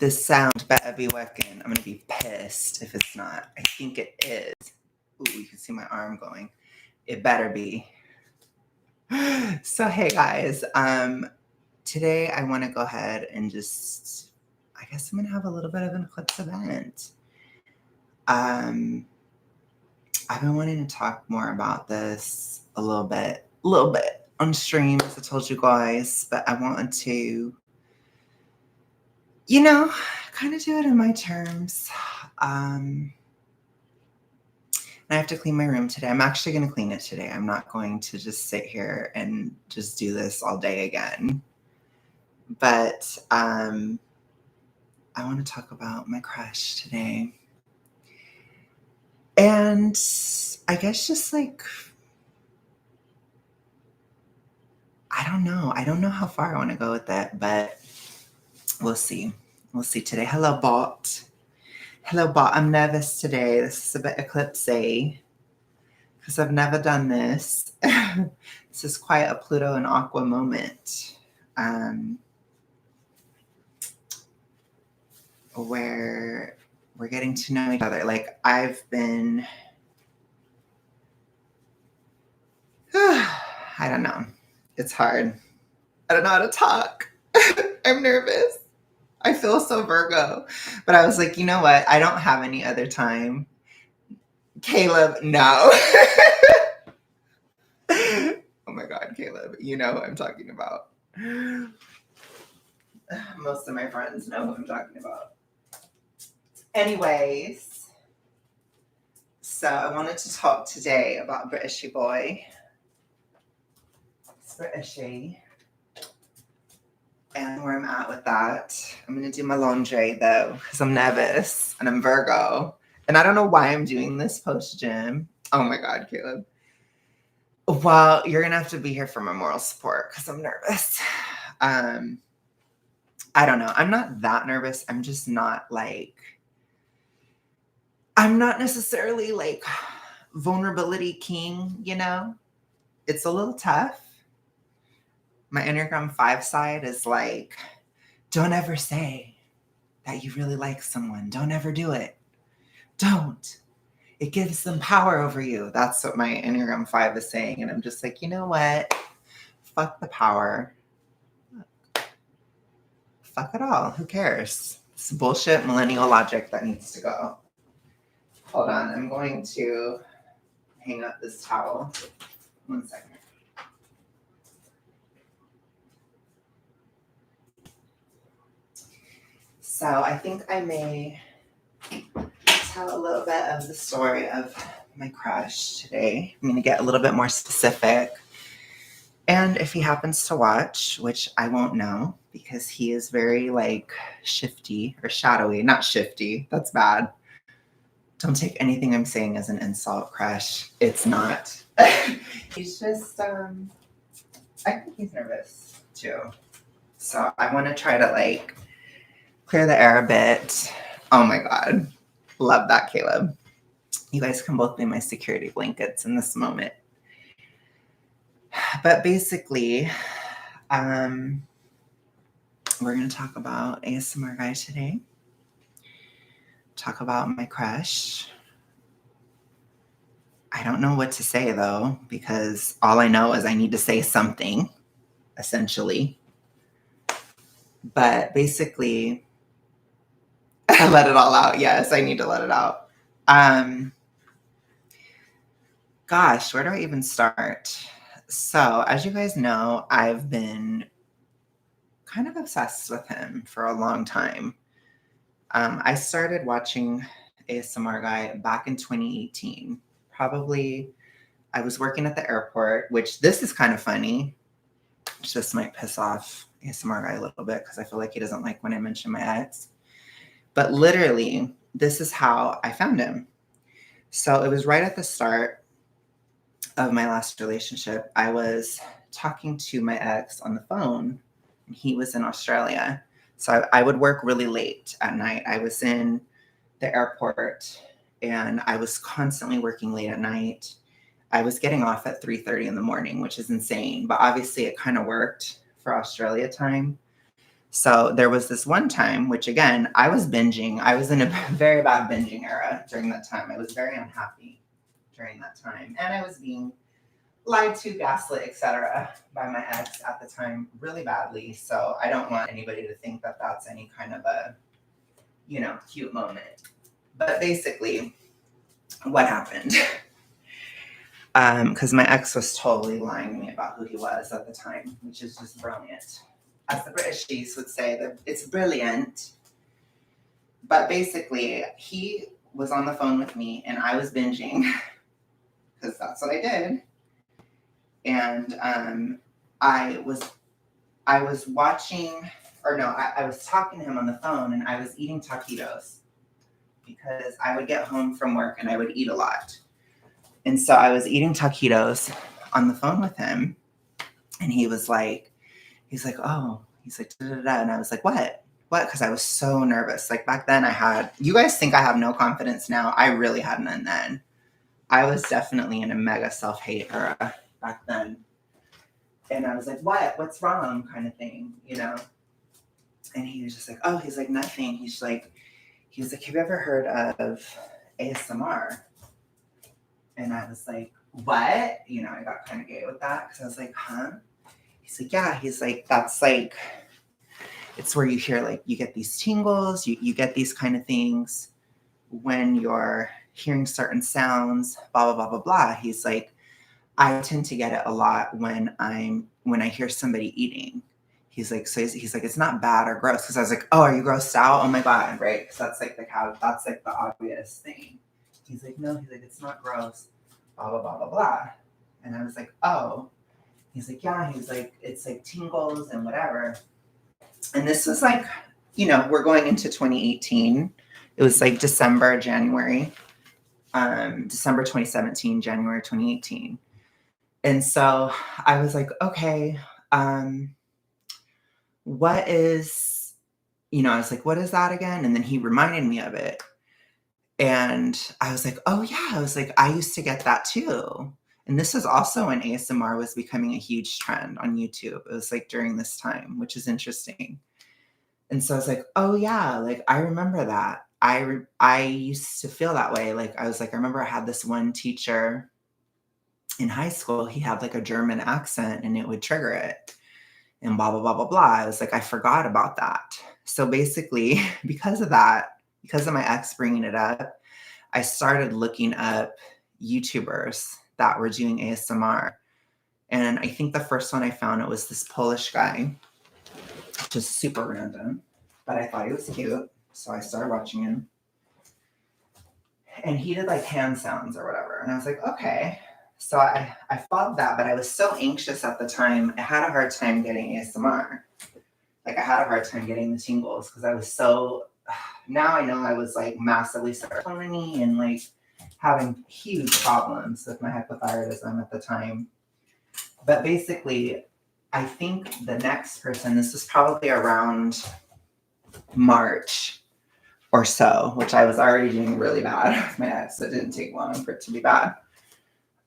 This sound better be working. I'm gonna be pissed if it's not. I think it is. Ooh, you can see my arm going. It better be. So hey guys, today I want to go ahead and just, I guess I'm gonna have a little bit of an eclipse event. I've been wanting to talk more about this a little bit on stream, as I told you guys, but I wanted to, kind of do it in my terms. And I have to clean my room today. I'm actually going to clean it today. I'm not going to just sit here and just do this all day again. But I want to talk about my crush today. And I guess just like, I don't know. I don't know how far I want to go with that, but we'll see. We'll see today. Hello, bot. Hello, bot. I'm nervous today. This is a bit eclipsey because I've never done this. This is quite a Pluto and Aqua moment where we're getting to know each other. Like I've been, I don't know. It's hard. I don't know how to talk. I'm nervous. I feel so Virgo. But I was like, you know what? I don't have any other time. Caleb, no. Oh my God, Caleb. You know who I'm talking about. Most of my friends know who I'm talking about. Anyways, so I wanted to talk today about Britishy boy. It's Britishy. And where I'm at with that. I'm going to do my laundry though, because I'm nervous and I'm Virgo. And I don't know why I'm doing this post-gym. Oh my God, Caleb. Well, you're going to have to be here for my moral support because I'm nervous. I don't know. I'm not that nervous. I'm just not like, I'm not necessarily like vulnerability king, you know? It's a little tough. My Enneagram 5 side is like, don't ever say that you really like someone. Don't ever do it. Don't. It gives them power over you. That's what my Enneagram 5 is saying. And I'm just like, you know what? Fuck the power. Fuck it all. Who cares? It's bullshit millennial logic that needs to go. Hold on. I'm going to hang up this towel. 1 second. So I think I may tell a little bit of the story of my crush today. I'm going to get a little bit more specific. And if he happens to watch, which I won't know because he is very like shifty or shadowy, not shifty. That's bad. Don't take anything I'm saying as an insult, crush. It's not. He's just, I think he's nervous too. So I want to try to like clear the air a bit. Oh my God. Love that, Caleb. You guys can both be my security blankets in this moment. But basically, we're going to talk about ASMR guy today. Talk about my crush. I don't know what to say though, because all I know is I need to say something, essentially. But basically, I let it all out. Yes, I need to let it out. Gosh, where do I even start? So, as you guys know, I've been kind of obsessed with him for a long time. I started watching ASMR guy back in 2018. Probably, I was working at the airport, which this is kind of funny. This might piss off ASMR guy a little bit because I feel like he doesn't like when I mention my ex. But literally, this is how I found him. So it was right at the start of my last relationship. I was talking to my ex on the phone, and he was in Australia. So I would work really late at night. I was in the airport, and I was constantly working late at night. I was getting off at 3:30 in the morning, which is insane. But obviously, it kind of worked for Australia time. So there was this one time, which again, I was binging. I was in a very bad binging era during that time. I was very unhappy during that time. And I was being lied to, gaslit, etc., by my ex at the time really badly. So I don't want anybody to think that that's any kind of a, cute moment. But basically, what happened? Because my ex was totally lying to me about who he was at the time, which is just brilliant. As the British chiefs would say, that it's brilliant. But basically, he was on the phone with me, and I was binging because that's what I did. And I was watching, or no, I was talking to him on the phone, and I was eating taquitos because I would get home from work and I would eat a lot. And so I was eating taquitos on the phone with him, and he's like, oh, he's like, da, da, da. And I was like, what? Because I was so nervous. Like back then you guys think I have no confidence now. I really had none then. I was definitely in a mega self-hate era back then. And I was like, what's wrong, kind of thing, And he was just like, oh, he's like, nothing. He was like, have you ever heard of ASMR? And I was like, what? I got kind of gay with that because I was like, huh? He's like, yeah. He's like, that's like, it's where you hear, like, you get these tingles, you get these kind of things when you're hearing certain sounds, blah, blah, blah, blah, blah. He's like, I tend to get it a lot when I hear somebody eating. He's like, he's like, it's not bad or gross. Because I was like, oh, are you grossed out? Oh my God, right? Because that's like the obvious thing. He's like, no, he's like, it's not gross, blah, blah, blah, blah, blah. And I was like, oh. He's like, yeah, he's like, it's like tingles and whatever. And this was like, we're going into 2018. It was like December 2017, January 2018. And so I was like, okay, what is, I was like, what is that again? And then he reminded me of it. And I was like, oh yeah, I was like, I used to get that too. And this was also when ASMR was becoming a huge trend on YouTube. It was like during this time, which is interesting. And so I was like, oh yeah, like I remember that. I used to feel that way. Like I was like, I remember I had this one teacher in high school. He had like a German accent and it would trigger it and blah, blah, blah, blah, blah. I was like, I forgot about that. So basically, because of that, because of my ex bringing it up, I started looking up YouTubers that were doing ASMR. And I think the first one I found, it was this Polish guy, just super random, but I thought he was cute. So I started watching him. And he did like hand sounds or whatever. And I was like, okay. So I followed that, but I was so anxious at the time. I had a hard time getting ASMR. Like I had a hard time getting the tingles because I was so, now I know I was like massively serotonin and like having huge problems with my hypothyroidism at the time. But basically, I think the next person, this was probably around March or so, which I was already doing really bad with my ex. So it didn't take long for it to be bad.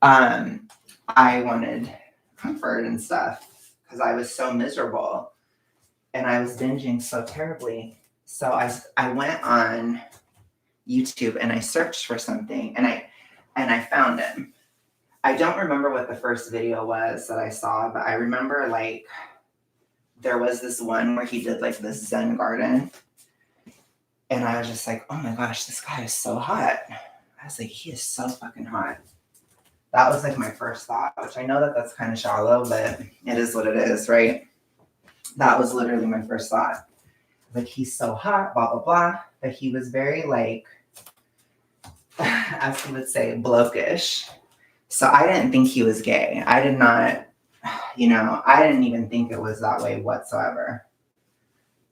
I wanted comfort and stuff because I was so miserable and I was binging so terribly. So I went on YouTube and I searched for something and I found him. I don't remember what the first video was that I saw, but I remember like there was this one where he did like this Zen garden. And I was just like, oh my gosh, this guy is so hot. I was like, he is so fucking hot. That was like my first thought, which I know that that's kind of shallow, but it is what it is, right? That was literally my first thought. Like, he's so hot, blah, blah, blah. But he was very like, as he would say, blokish. So I didn't think he was gay. I did not, I didn't even think it was that way whatsoever.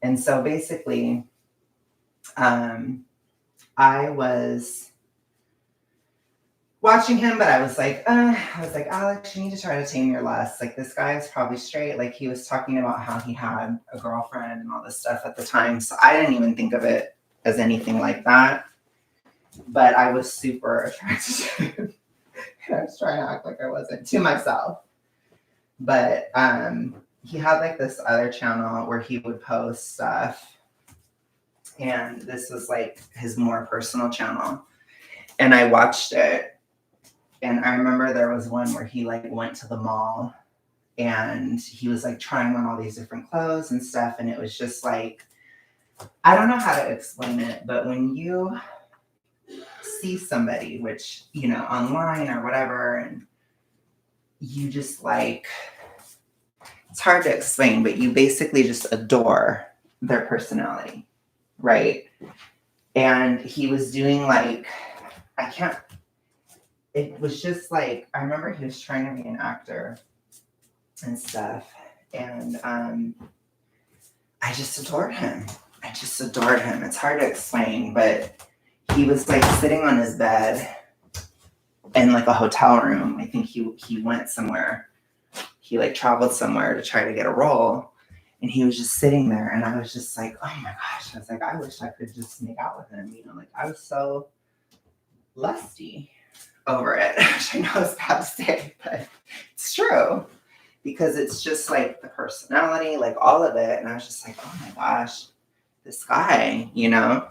And so basically, I was watching him, but I was like, Alex, you need to try to tame your lust. Like, this guy is probably straight. Like, he was talking about how he had a girlfriend and all this stuff at the time. So I didn't even think of it as anything like that. But I was super attracted to him. I was trying to act like I wasn't to myself. But he had like this other channel where he would post stuff, and this was like his more personal channel. And I watched it, and I remember there was one where he like went to the mall and he was like trying on all these different clothes and stuff, and it was just like, I don't know how to explain it, but when you see somebody, which, you know, online or whatever, and you just like, it's hard to explain, but you basically just adore their personality, right? And he was doing like, I can't, it was just like, I remember he was trying to be an actor and stuff. And I just adored him. I just adored him. It's hard to explain, but he was like sitting on his bed in like a hotel room. I think he went somewhere. He like traveled somewhere to try to get a role. And he was just sitting there, and I was just like, oh my gosh. I was like, I wish I could just make out with him. You know, like I was so lusty over it, which I know is bad to say, but it's true. Because it's just like the personality, like all of it. And I was just like, oh my gosh, this guy, you know?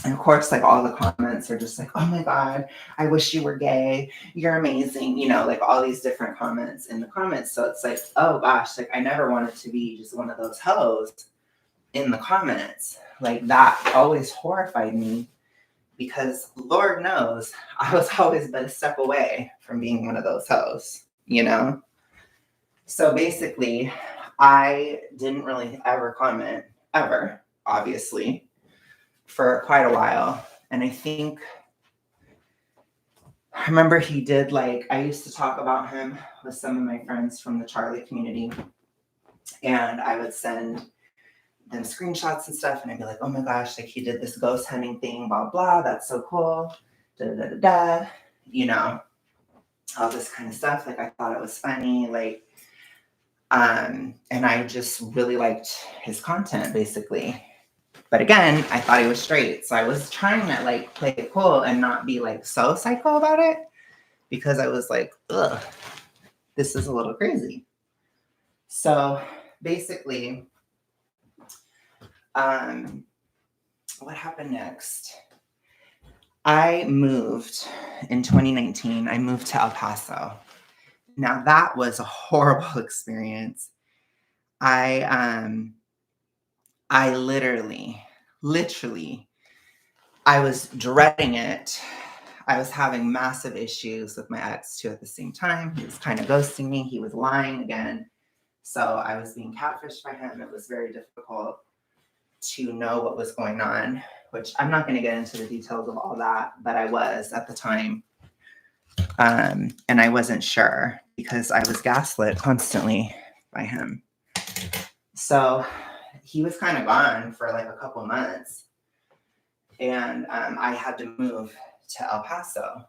And of course, like all the comments are just like, oh my God, I wish you were gay. You're amazing. You know, like all these different comments in the comments. So it's like, oh gosh, like I never wanted to be just one of those hoes in the comments. Like that always horrified me because Lord knows I was always but a step away from being one of those hoes, you know? So basically, I didn't really ever comment, ever, obviously, for quite a while. And I think, I remember he did like, I used to talk about him with some of my friends from the Charlie community. And I would send them screenshots and stuff. And I'd be like, oh my gosh, like he did this ghost hunting thing, blah, blah. That's so cool. Da, da, da, da. You know, all this kind of stuff. Like I thought it was funny. Like, and I just really liked his content basically. But again, I thought he was straight. So I was trying to like play it cool and not be like so psycho about it because I was like, ugh, this is a little crazy. So basically, what happened next? I moved in 2019. I moved to El Paso. Now that was a horrible experience. I literally, I was dreading it. I was having massive issues with my ex too at the same time. He was kind of ghosting me. He was lying again. So I was being catfished by him. It was very difficult to know what was going on, which I'm not going to get into the details of all that, but I was at the time. And I wasn't sure because I was gaslit constantly by him. So he was kind of gone for like a couple months. And I had to move to El Paso.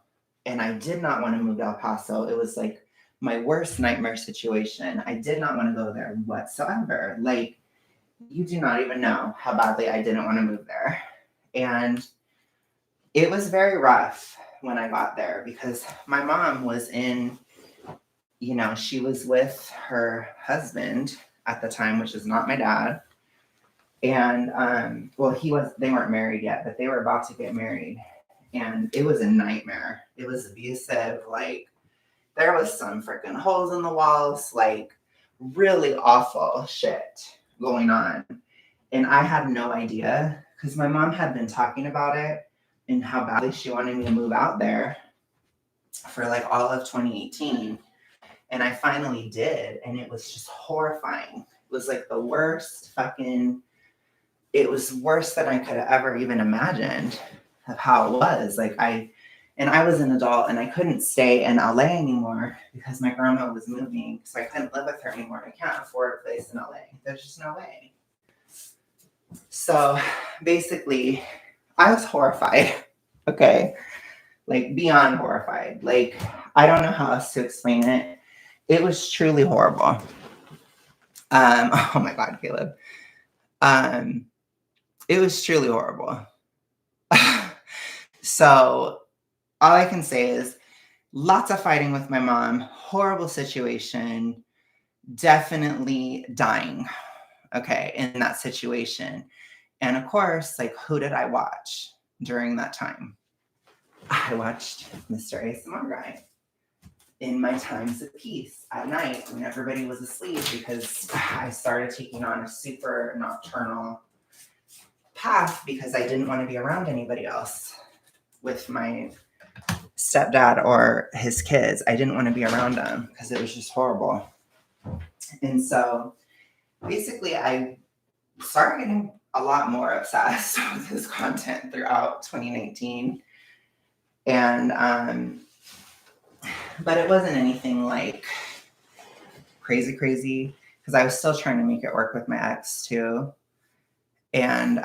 And I did not want to move to El Paso. It was like my worst nightmare situation. I did not want to go there whatsoever. Like, you do not even know how badly I didn't want to move there. And it was very rough when I got there because my mom was in, you know, she was with her husband at the time, which is not my dad. And well, they weren't married yet, but they were about to get married. And it was a nightmare. It was abusive. Like there was some freaking holes in the walls, like really awful shit going on. And I had no idea because my mom had been talking about it and how badly she wanted me to move out there for like all of 2018. And I finally did. And it was just horrifying. It was like the worst fucking, it was worse than I could have ever even imagined of how it was. Like I was an adult and I couldn't stay in LA anymore because my grandma was moving. So I couldn't live with her anymore. I can't afford a place in LA. There's just no way. So basically, I was horrified. Okay. Like beyond horrified. Like, I don't know how else to explain it. It was truly horrible. Oh my God, Caleb. It was truly horrible. So all I can say is lots of fighting with my mom, horrible situation. definitely dying, okay, in that situation. And of course, like, who did I watch during that time? I watched Mr. ASMR Guy in my times of peace at night when everybody was asleep, because I started taking on a super nocturnal path because I didn't want to be around anybody else with my stepdad or his kids. I didn't want to be around them because it was just horrible. And so basically, I started getting a lot more obsessed with his content throughout 2019. And, but it wasn't anything like crazy, crazy, because I was still trying to make it work with my ex too. And,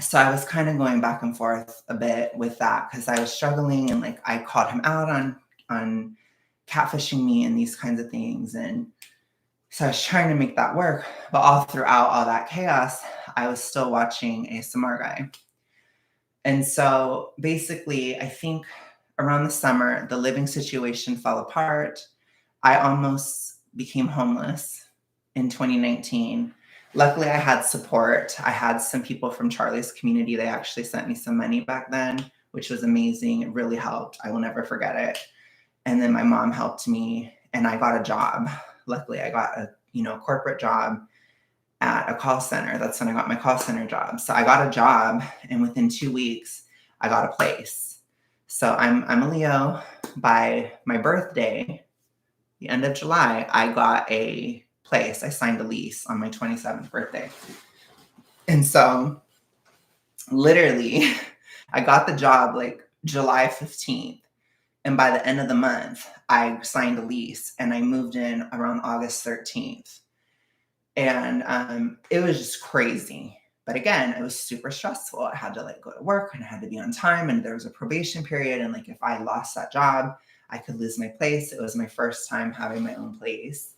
so I was kind of going back and forth a bit with that because I was struggling, and like I called him out on catfishing me and these kinds of things. And so I was trying to make that work, but all throughout all that chaos, I was still watching ASMR Guy. And so basically, I think around the summer, the living situation fell apart. I almost became homeless in 2019. Luckily, I had support. I had some people from Charlie's community. They actually sent me some money back then, which was amazing. It really helped. I will never forget it. And then my mom helped me, and I got a job. Luckily, I got a corporate job at a call center. That's when I got my call center job. So I got a job, and within 2 weeks, I got a place. So I'm a Leo. By my birthday, the end of July, I got a place. I signed a lease on my 27th birthday. And so literally, I got the job like July 15th. And by the end of the month, I signed a lease and I moved in around August 13th. And it was just crazy. But again, it was super stressful. I had to like go to work, and I had to be on time, and there was a probation period. And like if I lost that job, I could lose my place. It was my first time having my own place.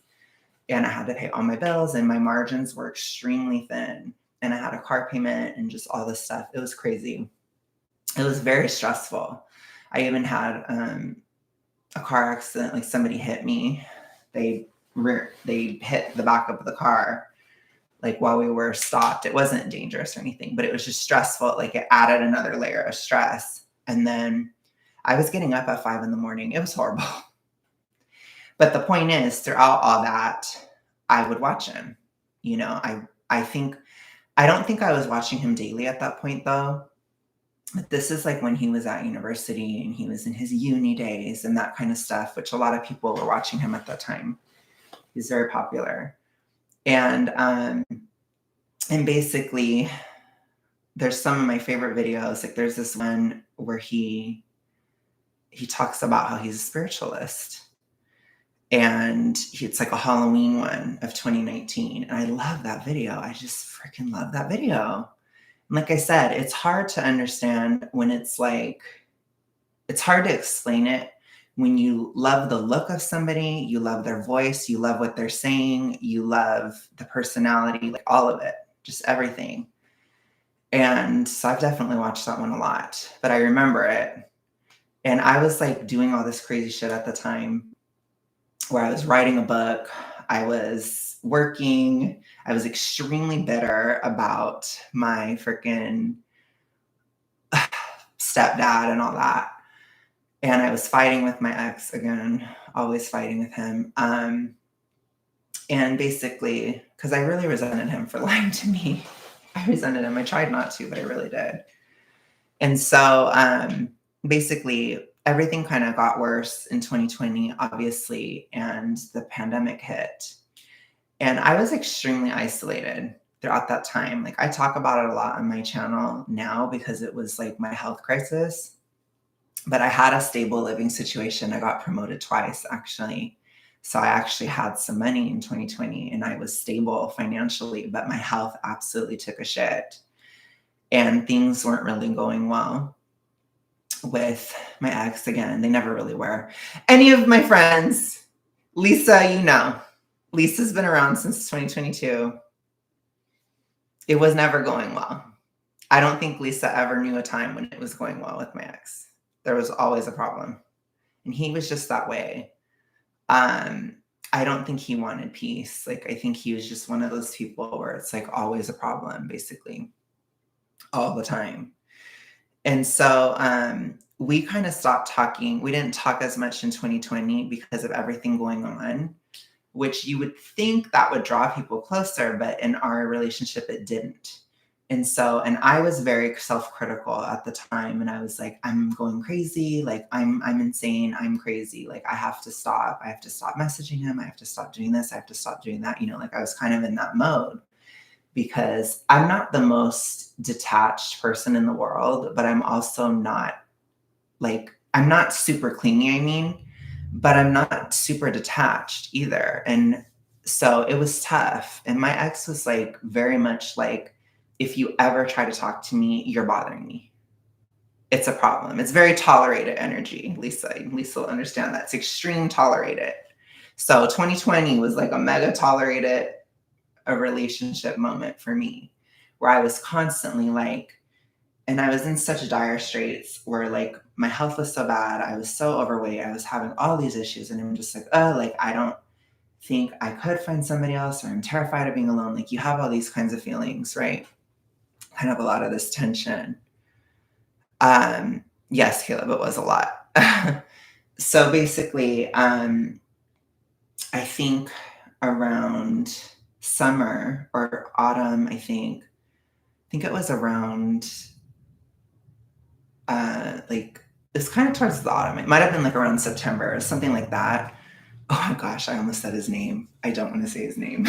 And I had to pay all my bills, and my margins were extremely thin. And I had a car payment and just all this stuff. It was crazy. It was very stressful. I even had a car accident. Like somebody hit me. They hit the back of the car like while we were stopped. It wasn't dangerous or anything, but it was just stressful. Like it added another layer of stress. And then I was getting up at 5 a.m. It was horrible. But the point is, throughout all that, I would watch him. I think I don't think I was watching him daily at that point though. But this is like when he was at university and he was in his uni days and that kind of stuff, which a lot of people were watching him at that time. He's very popular. And basically there's some of my favorite videos. Like there's this one where he talks about how he's a spiritualist, and it's like a Halloween one of 2019. And I love that video. I just freaking love that video. And like I said, it's hard to understand when it's hard to explain it when you love the look of somebody, you love their voice, you love what they're saying, you love the personality, like all of it, just everything. And so I've definitely watched that one a lot, but I remember it. And I was like doing all this crazy shit at the time where I was writing a book, I was working, I was extremely bitter about my freaking stepdad and all that. And I was fighting with my ex again, always fighting with him. And basically, because I really resented him for lying to me. I resented him. I tried not to, but I really did. And so basically, everything kind of got worse in 2020, obviously, and the pandemic hit. And I was extremely isolated throughout that time. Like I talk about it a lot on my channel now because it was like my health crisis. But I had a stable living situation. I got promoted twice, actually. So I actually had some money in 2020 and I was stable financially, but my health absolutely took a shit. And things weren't really going well with my ex again. They never really were. Any of my friends, Lisa, Lisa's been around since 2022. It was never going well. I don't think Lisa ever knew a time when it was going well with my ex. There was always a problem. And he was just that way. I don't think he wanted peace. Like, I think he was just one of those people where it's like always a problem, basically, all the time. And so we kind of stopped talking. We didn't talk as much in 2020 because of everything going on, which you would think that would draw people closer, but in our relationship, it didn't. And so, and I was very self-critical at the time, and I was like, I'm going crazy, like I'm insane, I'm crazy, like I have to stop. I have to stop messaging him, I have to stop doing this, I have to stop doing that. Like I was kind of in that mode because I'm not the most detached person in the world, but I'm also not like, I'm not super clingy, I mean, but I'm not super detached either. And so it was tough. And my ex was like very much like, if you ever try to talk to me, you're bothering me. It's a problem. It's very tolerated energy, Lisa. Lisa will understand that. It's extreme tolerated. So 2020 was like a mega tolerated a relationship moment for me where I was constantly like, and I was in such dire straits where like my health was so bad. I was so overweight. I was having all these issues. And I'm just like, oh, like I don't think I could find somebody else, or I'm terrified of being alone. Like you have all these kinds of feelings, right? Kind of a lot of this tension. Yes, Caleb, it was a lot. So basically, I think around summer or autumn, I think it was around like it's kind of towards the autumn. It might have been like around September or something like that. Oh my gosh, I almost said his name. I don't want to say his name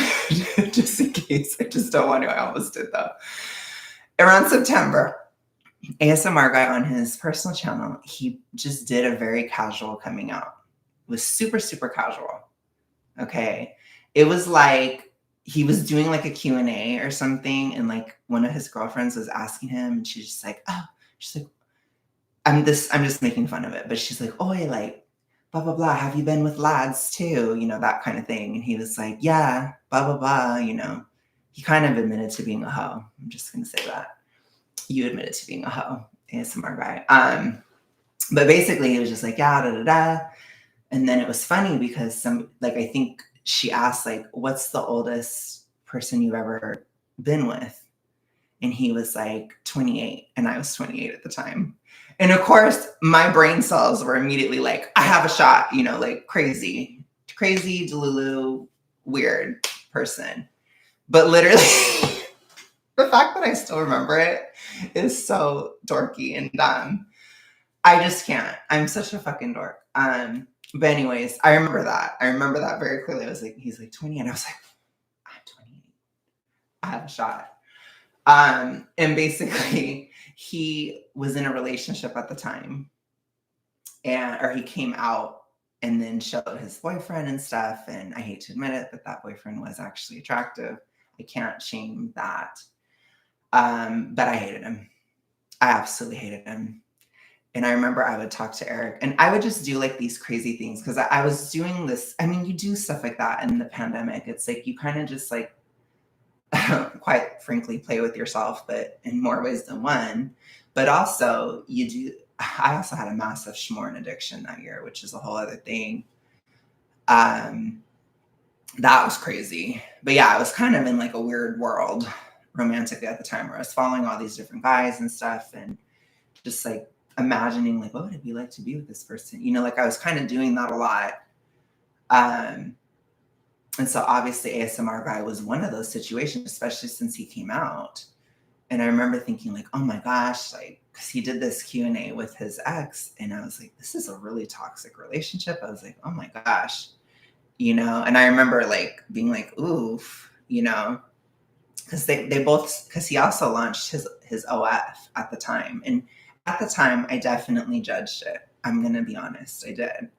just in case. I just don't want to. I almost did though. Around September, ASMR guy on his personal channel, he just did a very casual coming out. It was super, super casual. Okay. It was like he was doing like a Q&A or something, and like one of his girlfriends was asking him, and she's just like, oh, she's like, I'm just making fun of it, but she's like, "Oh, like, blah blah blah. Have you been with lads too?" That kind of thing. And he was like, "Yeah, blah blah blah." He kind of admitted to being a hoe. I'm just gonna say that you admitted to being a hoe, ASMR guy. But basically, he was just like, "Yeah, da da da." And then it was funny because I think she asked like, "What's the oldest person you've ever been with?" And he was like 28, and I was 28 at the time. And of course, my brain cells were immediately like, I have a shot, like crazy, Delulu, weird person. But literally, the fact that I still remember it is so dorky and dumb. I just can't. I'm such a fucking dork. But anyways, I remember that. I remember that very clearly. I was like, he's like 20, and I was like, I'm 28. I have a shot. And basically, he was in a relationship at the time, or he came out and then showed his boyfriend and stuff. And I hate to admit it, but that boyfriend was actually attractive. I can't shame that. But I hated him. I absolutely hated him. And I remember I would talk to Eric, and I would just do like these crazy things because I was doing this. I mean, you do stuff like that in the pandemic. It's like you kind of just like quite frankly play with yourself, but in more ways than one. But also I also had a massive schmorn addiction that year, which is a whole other thing. um that was crazy. But yeah, I was kind of in like a weird world romantically at the time, where I was following all these different guys and stuff, and just like imagining like, what would it be like to be with this person, like I was kind of doing that a lot. um And so obviously ASMR guy was one of those situations, especially since he came out. And I remember thinking like, oh my gosh, like, because he did this Q&A with his ex, and I was like, this is a really toxic relationship. I was like, oh my gosh, and I remember like being like, oof, because they both, because he also launched his OF at the time. And at the time, I definitely judged it. I'm going to be honest, I did.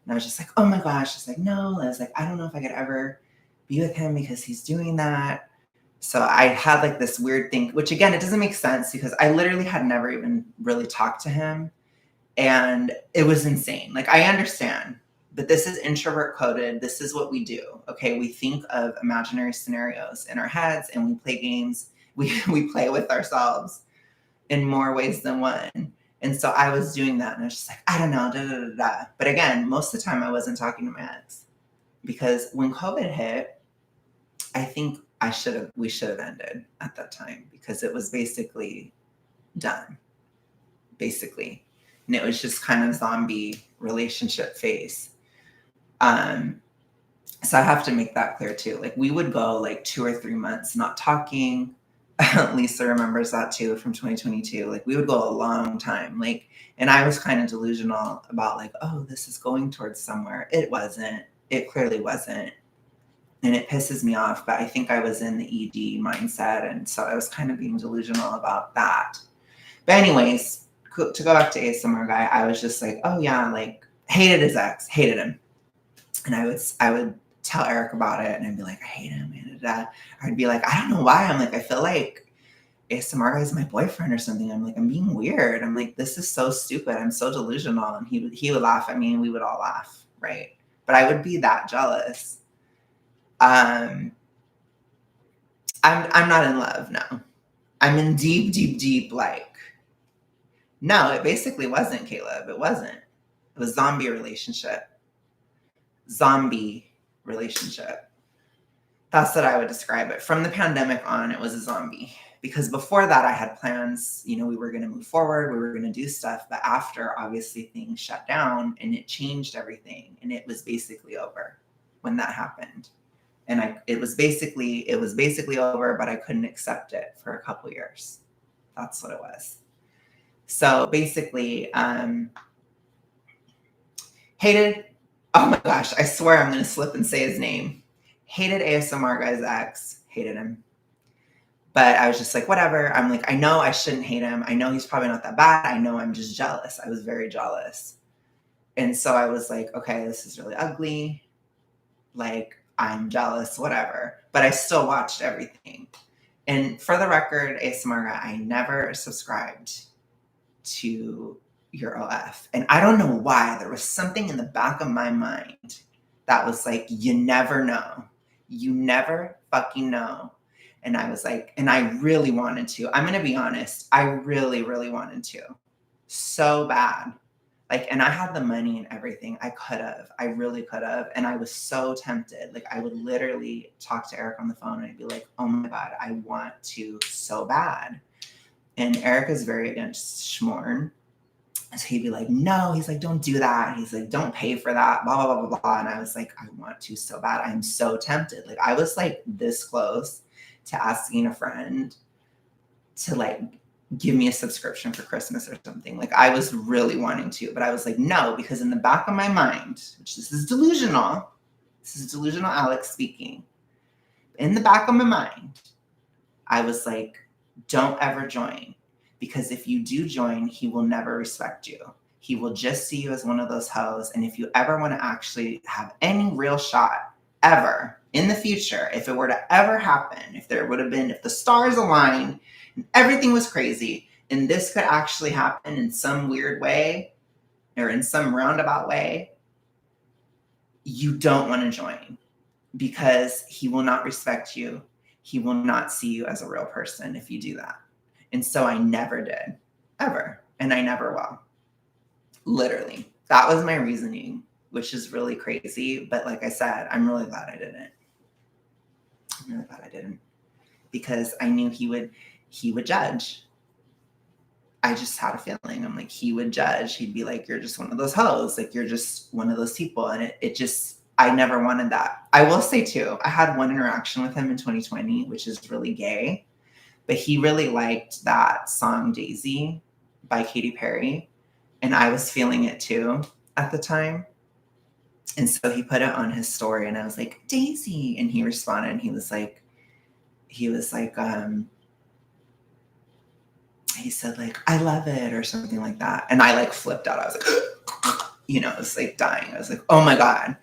And I was just like, oh my gosh. It's like, no. I was like, I don't know if I could ever be with him because he's doing that. So I had like this weird thing, which again, it doesn't make sense because I literally had never even really talked to him. And it was insane. Like, I understand, but this is introvert coded. This is what we do. Okay. We think of imaginary scenarios in our heads, and we play games. We play with ourselves in more ways than one. And so I was doing that, and I was just like, I don't know, da da da da. But again, most of the time I wasn't talking to my ex. because when COVID hit, I think we should have ended at that time because it was basically done, basically. And it was just kind of zombie relationship phase. Um, so I have to make that clear too. Like we would go like 2 or 3 months not talking. Lisa remembers that too from 2022. Like we would go a long time. Like, and I was kind of delusional about like, oh, this is going towards somewhere. It wasn't. It clearly wasn't. And it pisses me off, but I think I was in the ED mindset. And so I was kind of being delusional about that. But anyways, to go back to ASMR guy, I was just like, oh yeah, like hated his ex, hated him. And I would tell Eric about it and I'd be like, I hate him. And I'd be like, I don't know why. I'm like, I feel like ASMR guy is my boyfriend or something. I'm like, I'm being weird. I'm like, this is so stupid. I'm so delusional. And he would laugh at me and we would all laugh. Right. But I would be that jealous. I'm not in love. No, I'm in deep, deep, deep, like, no, it basically wasn't Caleb. It wasn't. It was zombie relationship. That's what I would describe it. From the pandemic on, it was a zombie. Because before that, I had plans. You know, we were going to move forward. We were going to do stuff. But after, obviously, things shut down and it changed everything. And it was basically over when that happened. And it was basically over, but I couldn't accept it for a couple years. That's what it was. So basically, hated, oh my gosh, I swear I'm going to slip and say his name. Hated ASMR guy's ex, hated him. But I was just like, whatever. I'm like, I know I shouldn't hate him. I know he's probably not that bad. I know I'm just jealous. I was very jealous. And so I was like, okay, this is really ugly. Like, I'm jealous, whatever. But I still watched everything. And for the record, ASMR guy, I never subscribed to your OF. And I don't know why. There was something in the back of my mind that was like, you never know. You never fucking know. And I was like, and I really wanted to. I'm going to be honest. I really, really wanted to. So bad. Like, and I had the money and everything. I really could have. And I was so tempted. Like, I would literally talk to Eric on the phone and I'd be like, oh my God, I want to so bad. And Eric is very against Schmorn. So he'd be like, no, he's like, don't do that. He's like, don't pay for that, blah, blah, blah, blah, blah. And I was like, I want to so bad. I'm so tempted. Like, I was like this close to asking a friend to like give me a subscription for Christmas or something. Like, I was really wanting to, but I was like, no, because in the back of my mind, which this is delusional Alex speaking. In the back of my mind, I was like, don't ever join. Because if you do join, he will never respect you. He will just see you as one of those hoes. And if you ever want to actually have any real shot ever in the future, if it were to ever happen, if the stars aligned and everything was crazy, and this could actually happen in some weird way or in some roundabout way, you don't want to join because he will not respect you. He will not see you as a real person if you do that. And so I never did, ever. And I never will. Literally. That was my reasoning, which is really crazy. But like I said, I'm really glad I didn't. Because I knew he would judge. I just had a feeling. I'm like, he would judge. He'd be like, you're just one of those hoes. Like, you're just one of those people. And I never wanted that. I will say too, I had one interaction with him in 2020, which is really gay. But he really liked that song Daisy by Katy Perry. And I was feeling it too at the time. And so he put it on his story and I was like, Daisy. And he responded and he said like, I love it or something like that. And I like flipped out. I was like, you know, I was like dying. I was like, oh my God.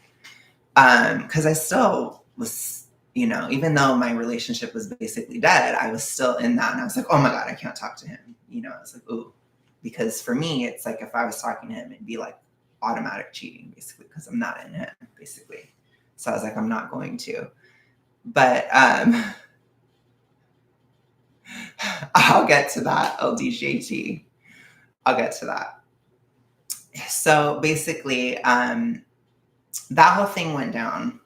Cause I still was, you know, even though my relationship was basically dead, I was still in that. And I was like, oh my God, I can't talk to him. You know, I was like, ooh, because for me, it's like, if I was talking to him, it'd be like automatic cheating basically, because I'm not in him basically. So I was like, I'm not going to, but, I'll get to that. LDJT. I'll get to that. So basically, that whole thing went down.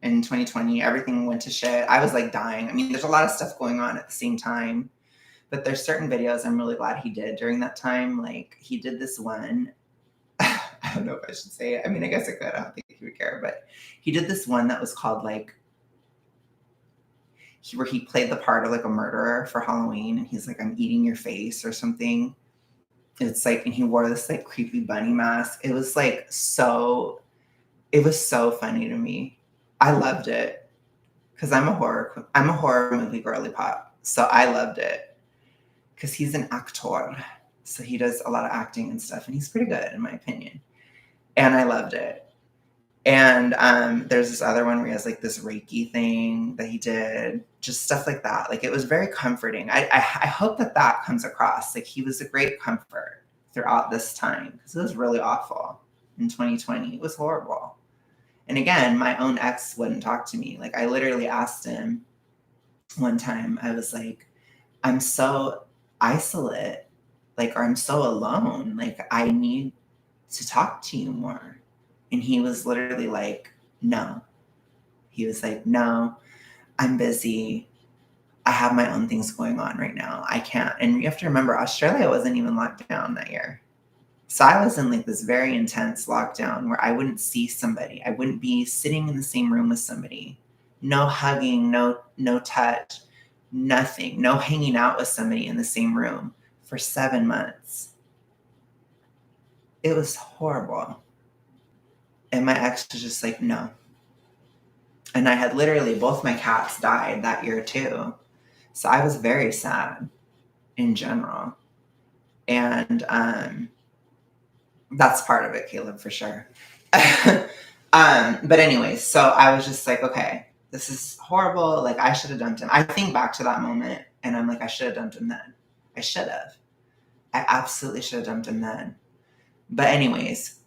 in 2020. Everything went to shit. I was like dying. I mean, there's a lot of stuff going on at the same time, but there's certain videos I'm really glad he did during that time. Like he did this one. I don't know if I should say it. I mean, I guess I could. I don't think he would care, but he did this one that was called like where he played the part of like a murderer for Halloween, and he's like, "I'm eating your face" or something. It's like, and he wore this like creepy bunny mask. It was like it was so funny to me. I loved it because I'm a horror movie girly pop, so I loved it because he's an actor, so he does a lot of acting and stuff, and he's pretty good in my opinion. And I loved it. And there's this other one where he has like this Reiki thing that he did, just stuff like that. Like it was very comforting. I hope that comes across. Like he was a great comfort throughout this time because it was really awful in 2020. It was horrible. And again, my own ex wouldn't talk to me. Like I literally asked him one time, I was like, I'm so isolate, like, or I'm so alone. Like I need to talk to you more. And he was literally like, no. He was like, no, I'm busy. I have my own things going on right now. I can't. And you have to remember, Australia wasn't even locked down that year. So I was in like this very intense lockdown where I wouldn't see somebody. I wouldn't be sitting in the same room with somebody. No hugging, no touch, nothing. No hanging out with somebody in the same room for 7 months. It was horrible. And my ex was just like, no. And I had literally, both my cats died that year too. So I was very sad in general. And that's part of it, Caleb, for sure. But anyways, so I was just like, okay, this is horrible. Like I should have dumped him. I think back to that moment and I'm like, I should have dumped him then. I should have. I absolutely should have dumped him then. But anyways,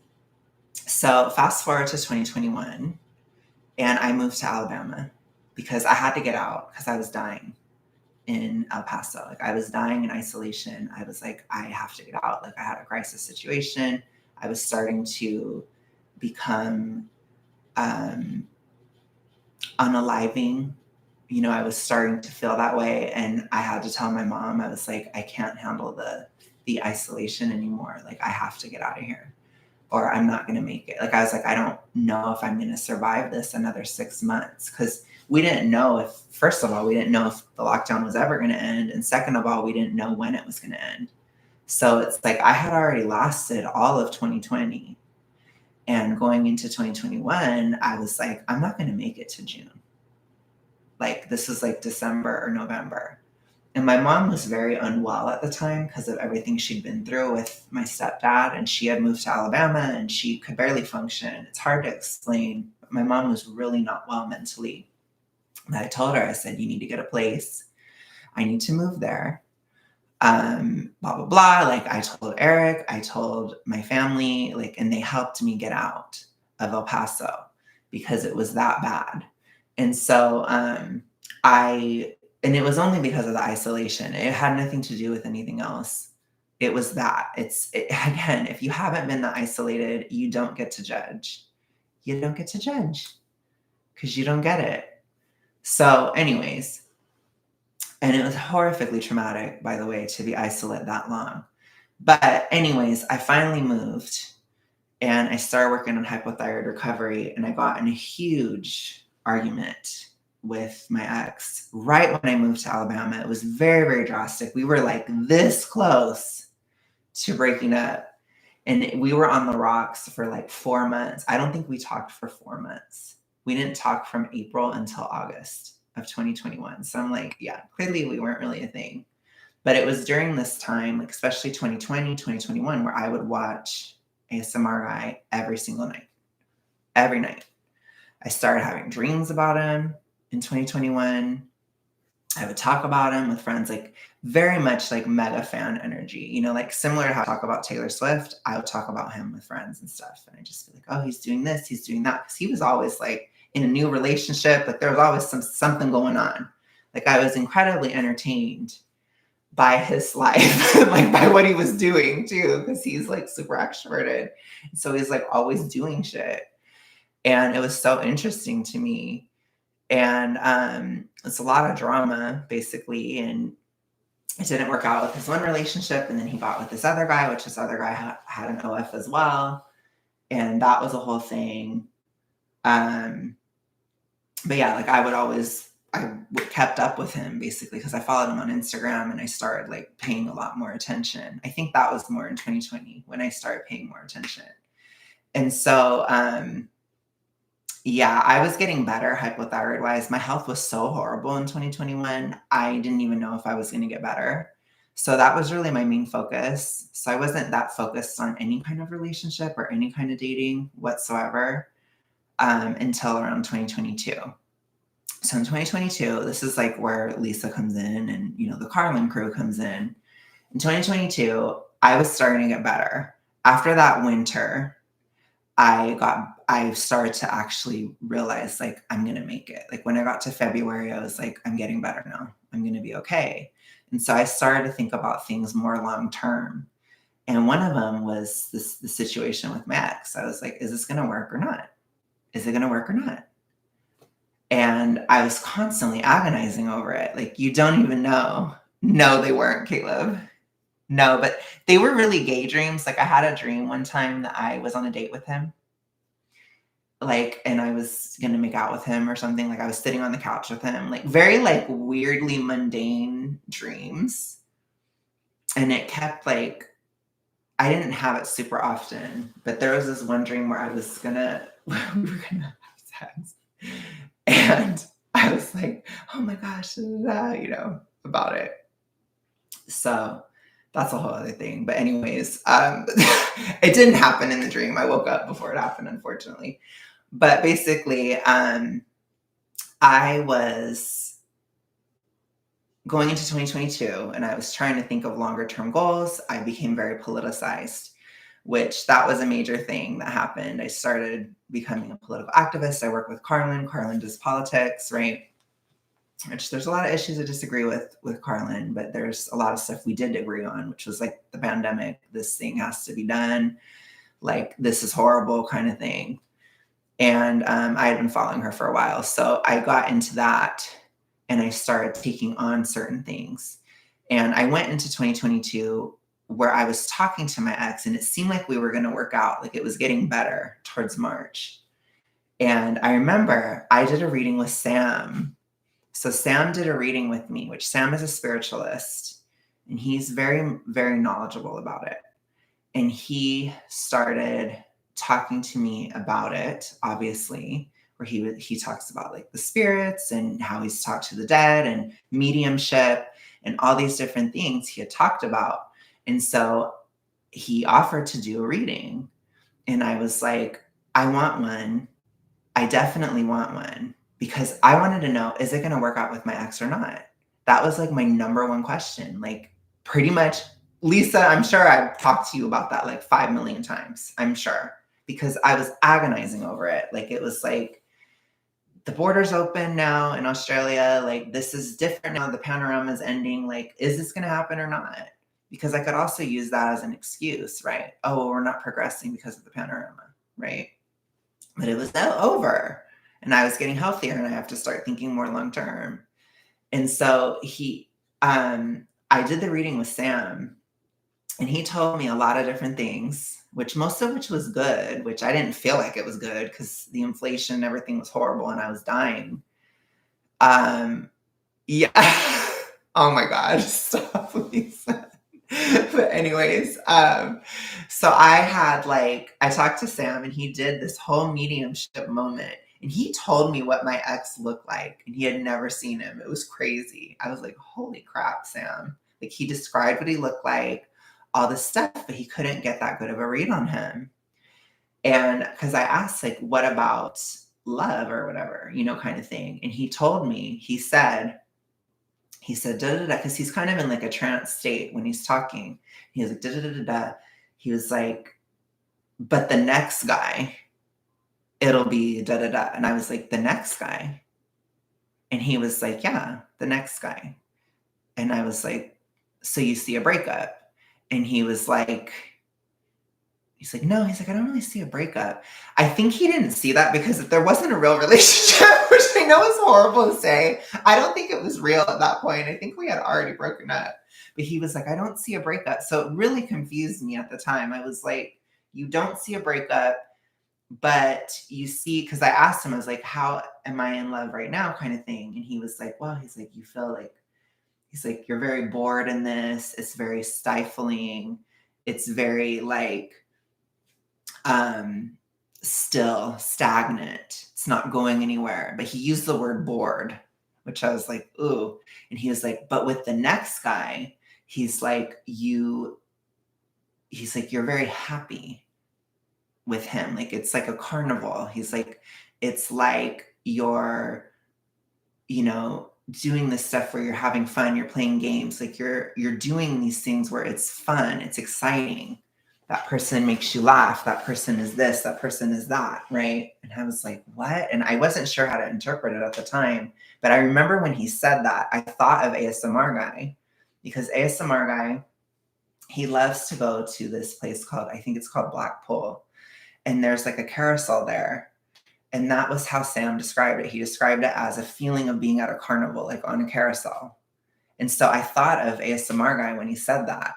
so fast forward to 2021 and I moved to Alabama because I had to get out because I was dying in El Paso. Like I was dying in isolation. I was like, I have to get out. Like I had a crisis situation. I was starting to become unaliving. You know, I was starting to feel that way. And I had to tell my mom, I was like, I can't handle the isolation anymore. Like I have to get out of here or I'm not going to make it. Like I was like, I don't know if I'm going to survive this another 6 months because we didn't know if, first of all, we didn't know if the lockdown was ever going to end. And second of all, we didn't know when it was going to end. So it's like I had already lasted all of 2020. And going into 2021, I was like, I'm not going to make it to June. Like this is like December or November. And my mom was very unwell at the time because of everything she'd been through with my stepdad. And she had moved to Alabama and she could barely function. It's hard to explain. But my mom was really not well mentally. And I told her, I said, you need to get a place. I need to move there. Blah, blah, blah. Like I told Eric, I told my family, like, and they helped me get out of El Paso because it was that bad. And so and it was only because of the isolation. It had nothing to do with anything else. It was that. Again, if you haven't been that isolated, you don't get to judge. You don't get to judge because you don't get it. So anyways, and it was horrifically traumatic, by the way, to be isolate that long. But anyways, I finally moved and I started working on hypothyroid recovery and I got in a huge argument with my ex right when I moved to Alabama. It was very, very drastic. We were like this close to breaking up. And we were on the rocks for like 4 months. I don't think we talked for 4 months. We didn't talk from April until August of 2021. So I'm like, yeah, clearly we weren't really a thing. But it was during this time, like especially 2020, 2021, where I would watch ASMR Guy every single night. Every night. I started having dreams about him in 2021. I would talk about him with friends, like very much like mega fan energy, you know, like similar to how I talk about Taylor Swift. I would talk about him with friends and stuff. And I just feel like, oh, he's doing this, he's doing that. Because he was always like in a new relationship. Like there was always something going on. Like I was incredibly entertained by his life, like by what he was doing too, because he's like super extroverted. So he's like always doing shit. And it was so interesting to me. And it's a lot of drama, basically. And it didn't work out with his one relationship. And then he got with this other guy, which this other guy had an OF as well. And that was a whole thing. Um, but yeah, like I kept up with him basically because I followed him on Instagram and I started like paying a lot more attention. I think that was more in 2020 when I started paying more attention. And so, yeah, I was getting better hypothyroid wise. My health was so horrible in 2021. I didn't even know if I was going to get better. So that was really my main focus. So I wasn't that focused on any kind of relationship or any kind of dating whatsoever until around 2022. So in 2022, this is like where Lisa comes in and, you know, the Carlin crew comes in. In 2022, I was starting to get better. After that winter, I started to actually realize like I'm going to make it. Like when I got to February, I was like, I'm getting better now. I'm going to be okay. And so I started to think about things more long term. And one of them was the situation with my ex. I was like, is this going to work or not? Is it going to work or not? And I was constantly agonizing over it. Like, you don't even know. No, they weren't, Caleb. No, but they were really gay dreams. Like, I had a dream one time that I was on a date with him. Like, and I was gonna make out with him or something. Like, I was sitting on the couch with him. Like, very, like, weirdly mundane dreams. And it kept, like, I didn't have it super often, but there was this one dream where we were gonna have sex. And I was like, oh my gosh, you know, about it. So that's a whole other thing. But anyways, it didn't happen in the dream. I woke up before it happened, unfortunately. But basically, I was going into 2022 and I was trying to think of longer term goals. I became very politicized, which that was a major thing that happened. I started becoming a political activist. I work with Carlin. Carlin does politics, right? Which there's a lot of issues I disagree with Carlin, but there's a lot of stuff we did agree on, which was like the pandemic. This thing has to be done. Like, this is horrible kind of thing. And I had been following her for a while. So I got into that and I started taking on certain things. And I went into 2022 where I was talking to my ex and it seemed like we were going to work out. Like, it was getting better towards March. And I remember I did a reading with Sam. So Sam did a reading with me, which Sam is a spiritualist and he's very, very knowledgeable about it. And he started talking to me about it, obviously, where he talks about like the spirits and how he's talked to the dead and mediumship and all these different things he had talked about. And so he offered to do a reading. And I was like, I want one. I definitely want one because I wanted to know, is it going to work out with my ex or not? That was like my number one question. Like, pretty much, Lisa, I'm sure I've talked to you about that like 5 million times. I'm sure because I was agonizing over it. Like, it was like, the border's open now in Australia. Like, this is different now. The panorama is ending. Like, is this going to happen or not? Because I could also use that as an excuse, right? Oh, well, we're not progressing because of the panorama, right? But it was now over and I was getting healthier and I have to start thinking more long term. And so I did the reading with Sam and he told me a lot of different things, which most of which was good, which I didn't feel like it was good because the inflation, everything was horrible and I was dying. Yeah. Oh my gosh, stop, Lisa. But anyways, so I talked to Sam and he did this whole mediumship moment and he told me what my ex looked like and he had never seen him. It was crazy. I was like, holy crap, Sam. Like, he described what he looked like, all this stuff, but he couldn't get that good of a read on him. And because I asked, like, what about love or whatever, you know, kind of thing. And he told me, he said, da da da, because he's kind of in like a trance state when he's talking. He was like, da da da da da. He was like, but the next guy, it'll be da da da. And I was like, the next guy? And he was like, yeah, the next guy. And I was like, so you see a breakup? And he was like, He's like, no, he's like, I don't really see a breakup. I think he didn't see that because there wasn't a real relationship, which I know is horrible to say. I don't think it was real at that point. I think we had already broken up. But he was like, I don't see a breakup. So it really confused me at the time. I was like, you don't see a breakup, but you see, because I asked him, I was like, how am I in love right now, kind of thing. And he was like, well, he's like, you feel like, he's like, you're very bored in this. It's very stifling. It's very like, um, still stagnant. It's not going anywhere. But he used the word bored, which I was like, ooh. And he was like, but with the next guy, he's like, he's like, you're very happy with him. Like it's like a carnival. He's like, it's like you're, you know, doing this stuff where you're having fun, you're playing games, like you're doing these things where it's fun, it's exciting. That person makes you laugh, that person is this, that person is that, right? And I was like, what? And I wasn't sure how to interpret it at the time, but I remember when he said that, I thought of ASMR guy, because ASMR guy, he loves to go to this place called, I think it's called Blackpool, and there's like a carousel there. And that was how Sam described it. He described it as a feeling of being at a carnival, like on a carousel. And so I thought of ASMR guy when he said that.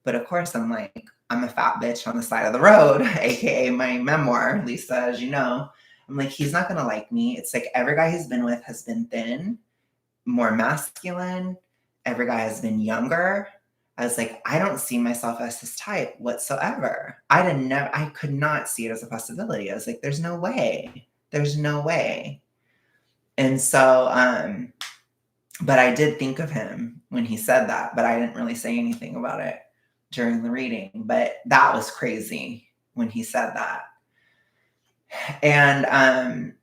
But of course, I'm like, I'm a fat bitch on the side of the road, AKA my memoir, Lisa, as you know. I'm like, he's not going to like me. It's like every guy he's been with has been thin, more masculine. Every guy has been younger. I was like, I don't see myself as his type whatsoever. I could not see it as a possibility. I was like, there's no way. There's no way. And so, but I did think of him when he said that, but I didn't really say anything about it during the reading. But that was crazy when he said that. And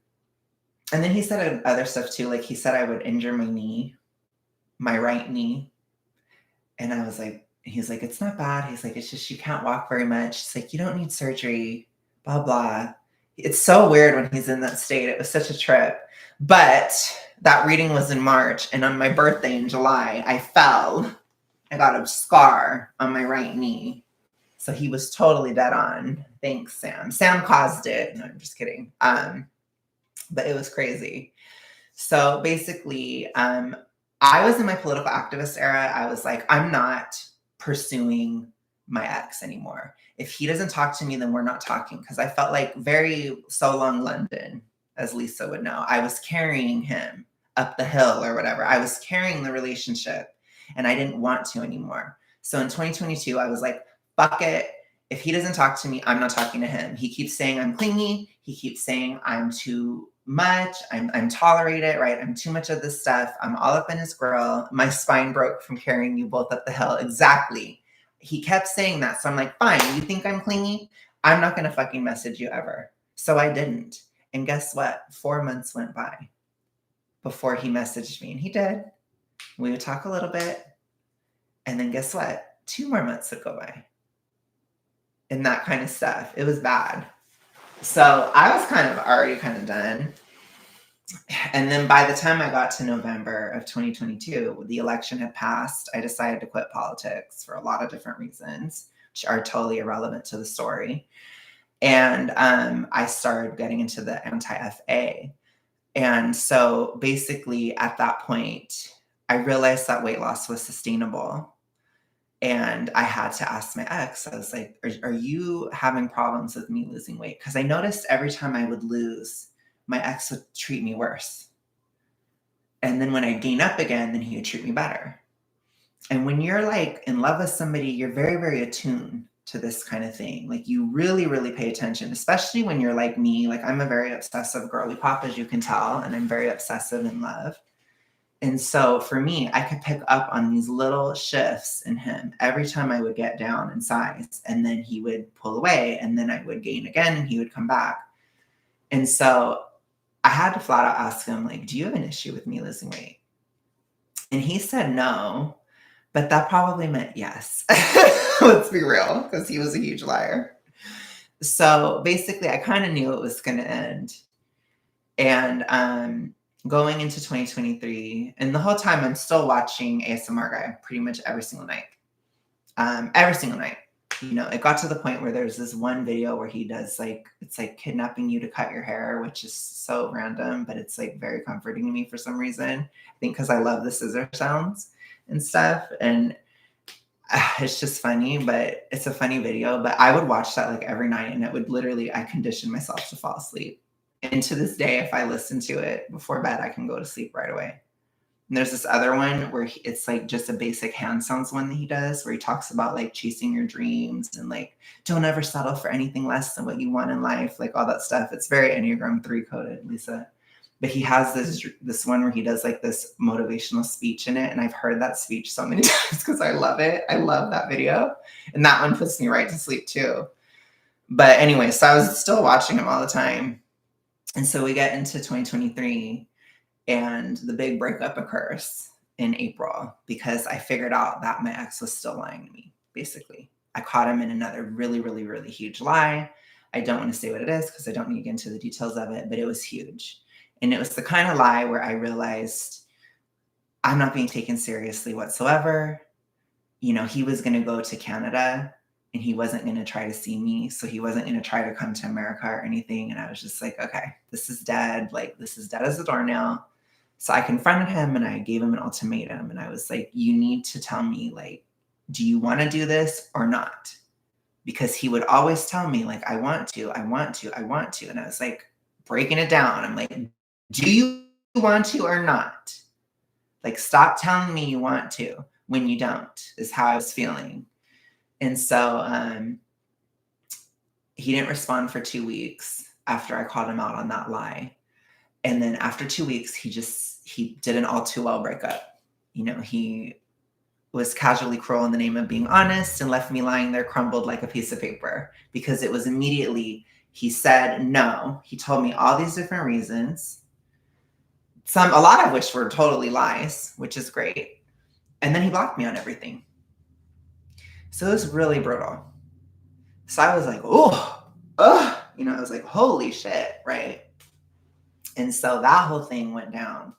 then he said other stuff too. Like he said I would injure my knee, my right knee. And I was like, he's like, it's not bad. He's like, it's just you can't walk very much. It's like, you don't need surgery, blah, blah. It's so weird when he's in that state. It was such a trip. But that reading was in March. And on my birthday in July, I fell. I got a scar on my right knee. So he was totally dead on. Thanks, Sam. Sam caused it. No, I'm just kidding. But it was crazy. So basically, I was in my political activist era. I was like, I'm not pursuing my ex anymore. If he doesn't talk to me, then we're not talking. Because I felt like very so long London, as Lisa would know. I was carrying him up the hill or whatever. I was carrying the relationship and I didn't want to anymore. So in 2022, I was like, fuck it. If he doesn't talk to me, I'm not talking to him. He keeps saying I'm clingy. He keeps saying I'm too much. I'm tolerated, right? I'm too much of this stuff. I'm all up in his grill. My spine broke from carrying you both up the hill. Exactly. He kept saying that. So I'm like, fine, you think I'm clingy? I'm not going to fucking message you ever. So I didn't. And guess what? 4 months went by before he messaged me. And he did. We would talk a little bit. And then guess what? 2 more months would go by. And that kind of stuff. It was bad. So I was already done. And then by the time I got to November of 2022, the election had passed. I decided to quit politics for a lot of different reasons, which are totally irrelevant to the story. And I started getting into the anti-FA. And so basically at that point, I realized that weight loss was sustainable. And I had to ask my ex, I was like, are you having problems with me losing weight? Because I noticed every time I would lose, my ex would treat me worse. And then when I gain up again, then he would treat me better. And when you're like in love with somebody, you're very, very attuned to this kind of thing. Like you really, really pay attention, especially when you're like me. Like I'm a very obsessive girly pop, as you can tell, and I'm very obsessive in love. And so for me, I could pick up on these little shifts in him every time I would get down in size. And then he would pull away and then I would gain again and he would come back. And so I had to flat out ask him, like, do you have an issue with me losing weight? And he said no, but that probably meant yes. Let's be real, because he was a huge liar. So basically, I kind of knew it was going to end. And going into 2023, and the whole time I'm still watching ASMR Guy pretty much every single night. Every single night. it got to the point where there's this one video where he does like, it's like kidnapping you to cut your hair, which is so random, but it's like very comforting to me for some reason. I think because I love the scissor sounds and stuff. And it's just funny, but it's a funny video. But I would watch that like every night, and it would literally, I conditioned myself to fall asleep. And to this day, if I listen to it before bed, I can go to sleep right away. And there's this other one where it's like just a basic hand sounds one that he does, where he talks about like chasing your dreams and like don't ever settle for anything less than what you want in life, like all that stuff. It's very Enneagram 3 coded, Lisa. But he has this one where he does like this motivational speech in it, and I've heard that speech so many times because I love it. I love that video, and that one puts me right to sleep too. But anyway, so I was still watching him all the time, and so we get into 2023. And the big breakup occurs in April because I figured out that my ex was still lying to me, basically. I caught him in another really, really, really huge lie. I don't want to say what it is because I don't need to get into the details of it, but it was huge. And it was the kind of lie where I realized I'm not being taken seriously whatsoever. He was going to go to Canada and he wasn't going to try to see me. So he wasn't going to try to come to America or anything. And I was just like, okay, this is dead. Like, this is dead as a doornail. So I confronted him and I gave him an ultimatum. And I was like, you need to tell me, like, do you want to do this or not? Because he would always tell me, like, I want to. And I was like, breaking it down. I'm like, do you want to or not? Like, stop telling me you want to when you don't, is how I was feeling. And so he didn't respond for 2 weeks after I called him out on that lie. And then after 2 weeks, he did an all too well breakup. He was casually cruel in the name of being honest and left me lying there crumbled like a piece of paper because it was immediately, he said no. He told me all these different reasons, a lot of which were totally lies, which is great. And then he blocked me on everything. So it was really brutal. So I was like, I was like, holy shit, right? And so that whole thing went down.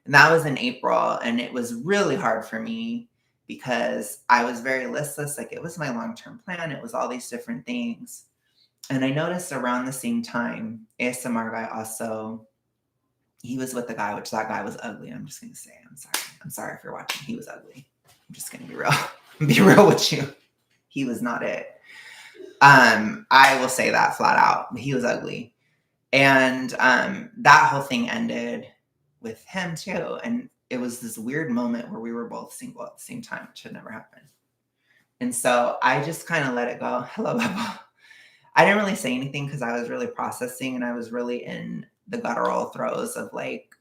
And that was in April. And it was really hard for me because I was very listless. Like, it was my long-term plan. It was all these different things. And I noticed around the same time, ASMR guy also, he was with the guy, which that guy was ugly. I'm just going to say, I'm sorry. I'm sorry if you're watching. He was ugly. I'm just going to be real with you. He was not it. I will say that flat out. He was ugly. And that whole thing ended with him too. And it was this weird moment where we were both single at the same time, which had never happened. And so I just kind of let it go. Hello, Bubba. I didn't really say anything because I was really processing and I was really in the guttural throes of like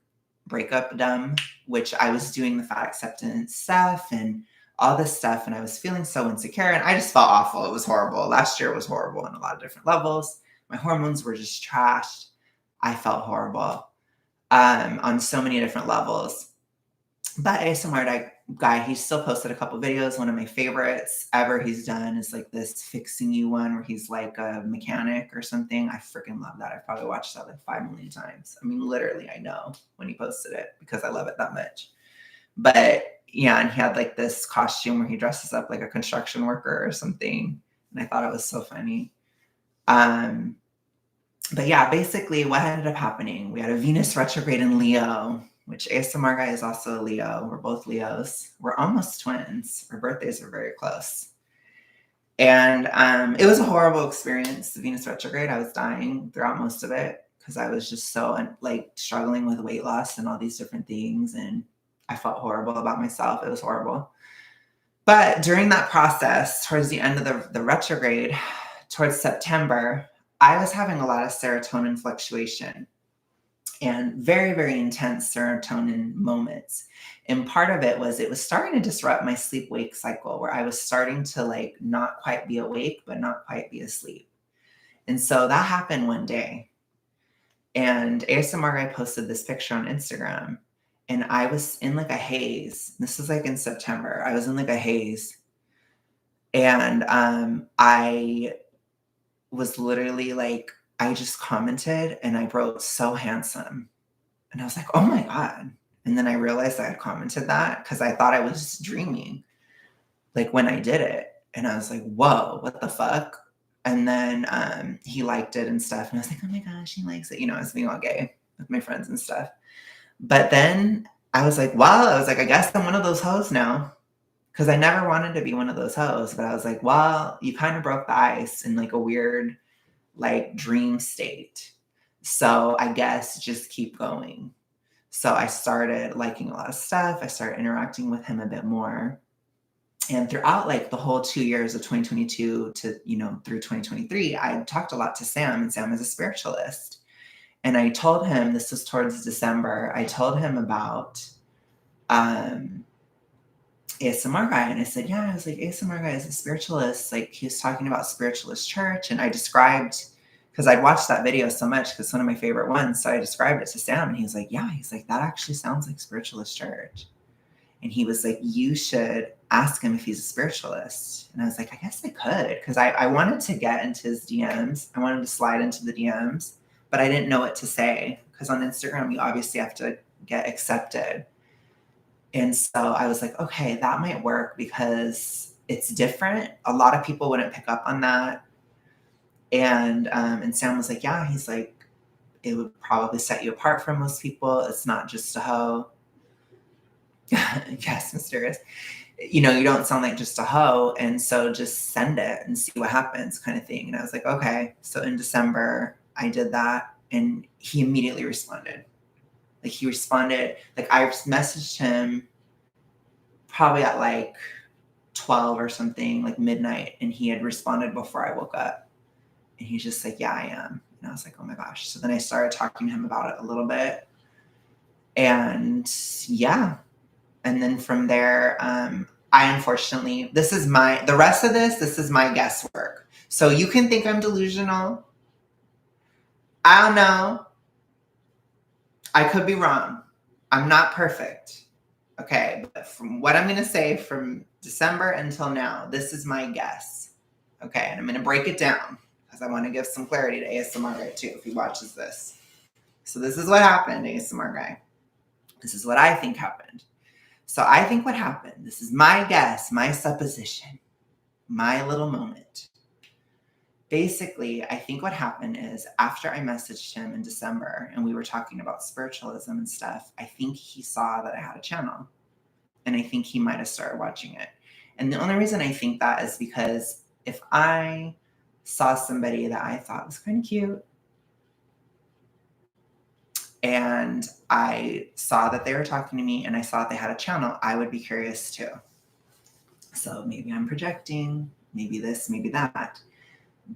breakup dumb, which I was doing the fat acceptance stuff and all this stuff. And I was feeling so insecure and I just felt awful. It was horrible. Last year was horrible on a lot of different levels. My hormones were just trashed. I felt horrible on so many different levels. But ASMR guy, he still posted a couple videos. One of my favorites ever he's done is like this fixing you one where he's like a mechanic or something. I freaking love that. I've probably watched that like 5 million times. I mean, literally, I know when he posted it because I love it that much. But yeah, and he had like this costume where he dresses up like a construction worker or something. And I thought it was so funny. But yeah, basically what ended up happening, we had a Venus retrograde in Leo, which ASMR guy is also a Leo. We're both Leos. We're almost twins. Our birthdays are very close. And it was a horrible experience, the Venus retrograde. I was dying throughout most of it because I was just so like struggling with weight loss and all these different things. And I felt horrible about myself. It was horrible. But during that process, towards the end of the retrograde, towards September, I was having a lot of serotonin fluctuation and very, very intense serotonin moments. And part of it was starting to disrupt my sleep-wake cycle where I was starting to like not quite be awake, but not quite be asleep. And so that happened one day. And ASMR guy posted this picture on Instagram and I was in like a haze. This was like in September. I was in like a haze. And I was literally like, I just commented and I wrote so handsome. And I was like, oh my God. And then I realized I had commented that because I thought I was dreaming, like when I did it. And I was like, whoa, what the fuck? And then he liked it and stuff. And I was like, oh my gosh, he likes it. You know, I was being all gay with my friends and stuff. But then I was like, well, I was like, I guess I'm one of those hoes now. Because I never wanted to be one of those hoes. But I was like, well, you kind of broke the ice in like a weird, like dream state. So I guess just keep going. So I started liking a lot of stuff. I started interacting with him a bit more. And throughout like the whole 2 years of 2022 to, you know, through 2023, I talked a lot to Sam, and Sam is a spiritualist. And I told him, this was towards December, I told him about um, ASMR guy. And I said, yeah, I was like, ASMR guy is a spiritualist. Like he was talking about spiritualist church. And I described, because I'd watched that video so much, because it's one of my favorite ones. So I described it to Sam, and he was like, yeah, he's like, that actually sounds like spiritualist church. And he was like, you should ask him if he's a spiritualist. And I was like, I guess I could, because I wanted to get into his DMs. I wanted to slide into the DMs, but I didn't know what to say, because on Instagram, you obviously have to get accepted. And so I was like, okay, that might work because it's different. A lot of people wouldn't pick up on that. And Sam was like, yeah, he's like, it would probably set you apart from most people. It's not just a hoe. Yes, mysterious. You know, you don't sound like just a hoe. And so just send it and see what happens, kind of thing. And I was like, okay. So in December, I did that, and he immediately responded. Like he responded, like I messaged him probably at like 12 or something, like midnight, and he had responded before I woke up. And he's just like, yeah, I am. And I was like, oh my gosh. So then I started talking to him about it a little bit. And yeah. And then from there, I unfortunately, the rest of this is my guesswork. So you can think I'm delusional. I don't know. I could be wrong. I'm not perfect. Okay. But from what I'm going to say from December until now, this is my guess. Okay. And I'm going to break it down because I want to give some clarity to ASMR guy too if he watches this. So this is what happened, ASMR guy. This is what I think happened. So I think what happened, this is my guess, my supposition, my little moment. Basically, I think what happened is after I messaged him in December and we were talking about spiritualism and stuff, I think he saw that I had a channel, and I think he might have started watching it. And the only reason I think that is because if I saw somebody that I thought was kind of cute and I saw that they were talking to me and I saw that they had a channel, I would be curious too. So maybe I'm projecting, maybe this, maybe that.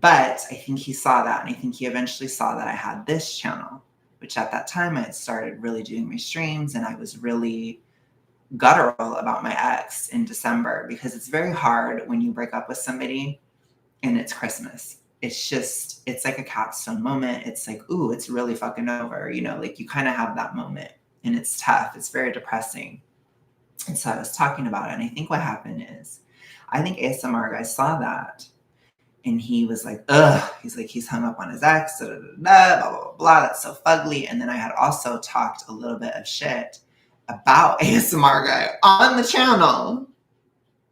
But I think he saw that, and I think he eventually saw that I had this channel, which at that time I had started really doing my streams, and I was really guttural about my ex in December, because it's very hard when you break up with somebody and it's Christmas. It's like a capstone moment. It's like, ooh, it's really fucking over. You know, like you kind of have that moment, and it's tough. It's very depressing. And so I was talking about it, and I think what happened is, I think ASMR guy saw that, and he was like, ugh, he's like, he's hung up on his ex, blah, blah, blah, blah, that's so fugly. And then I had also talked a little bit of shit about ASMR guy on the channel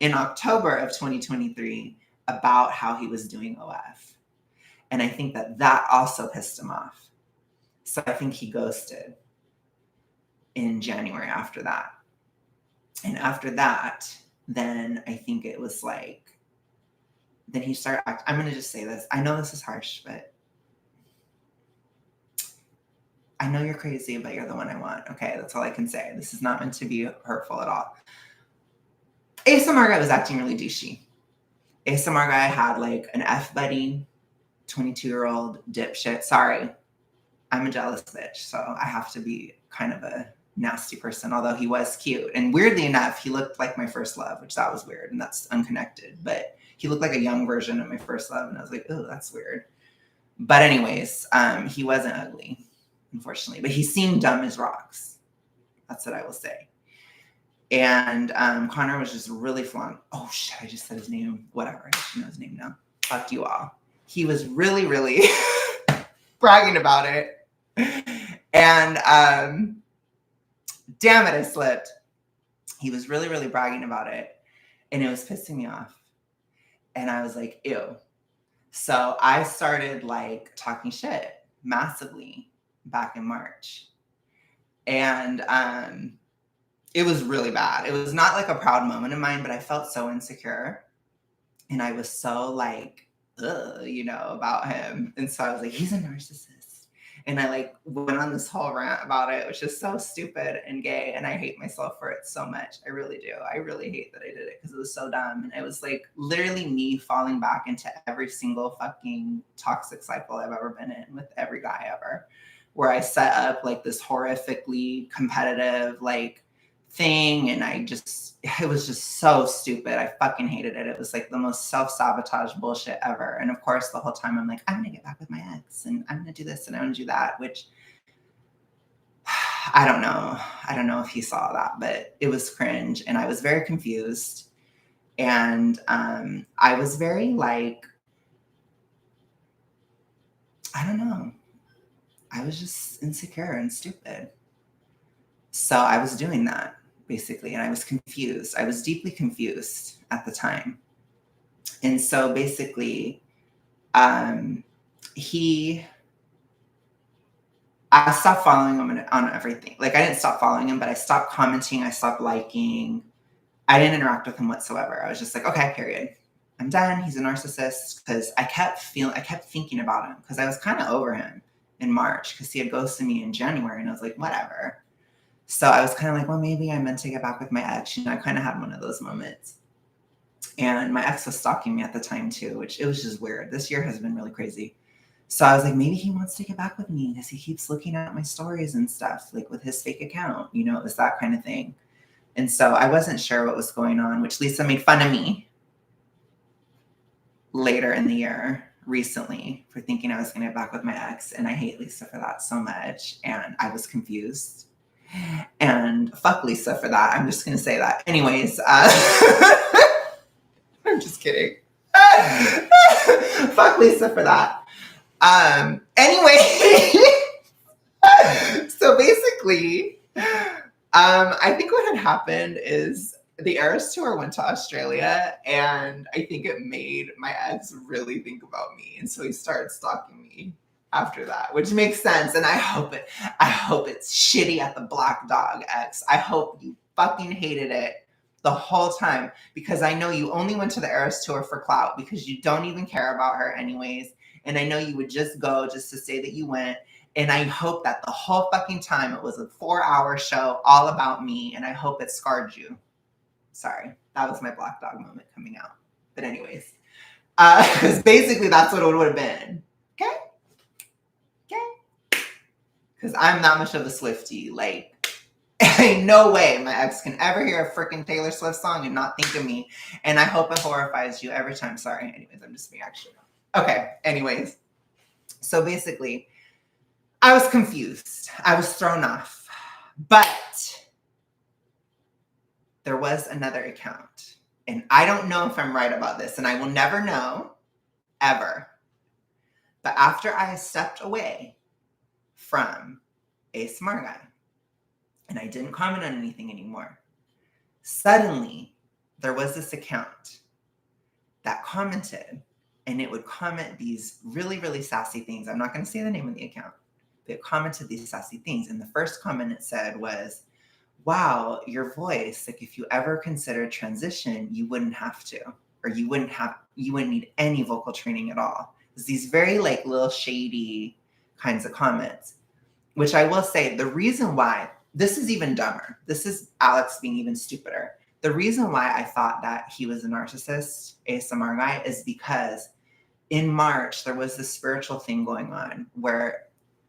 in October of 2023 about how he was doing OF. And I think that also pissed him off. So I think he ghosted in January after that. And after that, then I think it was like, then he started I'm going to just say this. I know this is harsh, but I know you're crazy, but you're the one I want. Okay, that's all I can say. This is not meant to be hurtful at all. ASMR guy was acting really douchey. ASMR guy had like an F buddy, 22-year-old dipshit. Sorry, I'm a jealous bitch, so I have to be kind of a nasty person, although he was cute. And weirdly enough, he looked like my first love, which that was weird, and that's unconnected. But he looked like a young version of my first love, and I was like, oh, that's weird. But anyways, he wasn't ugly, unfortunately, but he seemed dumb as rocks. That's what I will say. And Connor was just really flaunt. Oh shit, I just said his name. Whatever, I should know his name now. Fuck you all. He was really, really bragging about it. And damn it, I slipped. He was really, really bragging about it. And it was pissing me off. And I was like, ew. So I started like talking shit massively back in March. And it was really bad. It was not like a proud moment of mine, but I felt so insecure. And I was so like, ugh, about him. And so I was like, he's a narcissist. And I like went on this whole rant about it, which is so stupid and gay. And I hate myself for it so much. I really do. I really hate that I did it because it was so dumb. And it was like literally me falling back into every single fucking toxic cycle I've ever been in with every guy ever, where I set up like this horrifically competitive, like, thing, and it was just so stupid. I fucking hated it. It was like the most self-sabotage bullshit ever. And of course, the whole time I'm like, I'm gonna get back with my ex, and I'm gonna do this, and I'm gonna do that, which I don't know if he saw that, but it was cringe, and I was very confused. And I was very like, I don't know, I was just insecure and stupid. So I was doing that basically, and I was confused. I was deeply confused at the time. And so basically, he I stopped following him on everything. Like, I didn't stop following him, but I stopped commenting, I stopped liking. I didn't interact with him whatsoever. I was just like, okay, period. I'm done. He's a narcissist. Because I kept thinking about him, because I was kind of over him in March, because he had ghosted me in January, and I was like, whatever. So I was kind of like, well, maybe I meant to get back with my ex. I kind of had one of those moments. And my ex was stalking me at the time too, which it was just weird. This year has been really crazy. So I was like, maybe he wants to get back with me because he keeps looking at my stories and stuff, like with his fake account. It was that kind of thing. And so I wasn't sure what was going on, which Lisa made fun of me later in the year recently for thinking I was going to get back with my ex. And I hate Lisa for that so much. And I was confused. And fuck Lisa for that. I'm just going to say that. Anyways, I'm just kidding. Fuck Lisa for that. Anyway, so basically, I think what had happened is the Eras Tour went to Australia, and I think it made my ex really think about me. And so he started stalking me after that, which makes sense. And I hope it's shitty at the Black Dog, ex. I hope you fucking hated it the whole time, because I know you only went to the Eras Tour for clout, because you don't even care about her anyways. And I know you would just go just to say that you went. And I hope that the whole fucking time it was a 4-hour show all about me. And I hope it scarred you. Sorry, that was my Black Dog moment coming out. But anyways, because basically that's what it would have been. Okay? Because I'm not much of a Swiftie. Like, ain't no way my ex can ever hear a freaking Taylor Swift song and not think of me. And I hope it horrifies you every time. Sorry. Anyways, I'm just being actually. Okay. Anyways. So basically, I was confused. I was thrown off. But there was another account. And I don't know if I'm right about this. And I will never know. Ever. But after I stepped away from ASMR Guy, and I didn't comment on anything anymore, suddenly there was this account that commented, and it would comment these really, really sassy things. I'm not going to say the name of the account, but it commented these sassy things. And the first comment it said was, wow, your voice, like if you ever considered transition, you wouldn't have to, or you wouldn't need any vocal training at all. It's these very like little shady kinds of comments, which I will say the reason why, this is even dumber. This is Alex being even stupider. The reason why I thought that he was a narcissist, ASMR Guy, is because in March, there was this spiritual thing going on where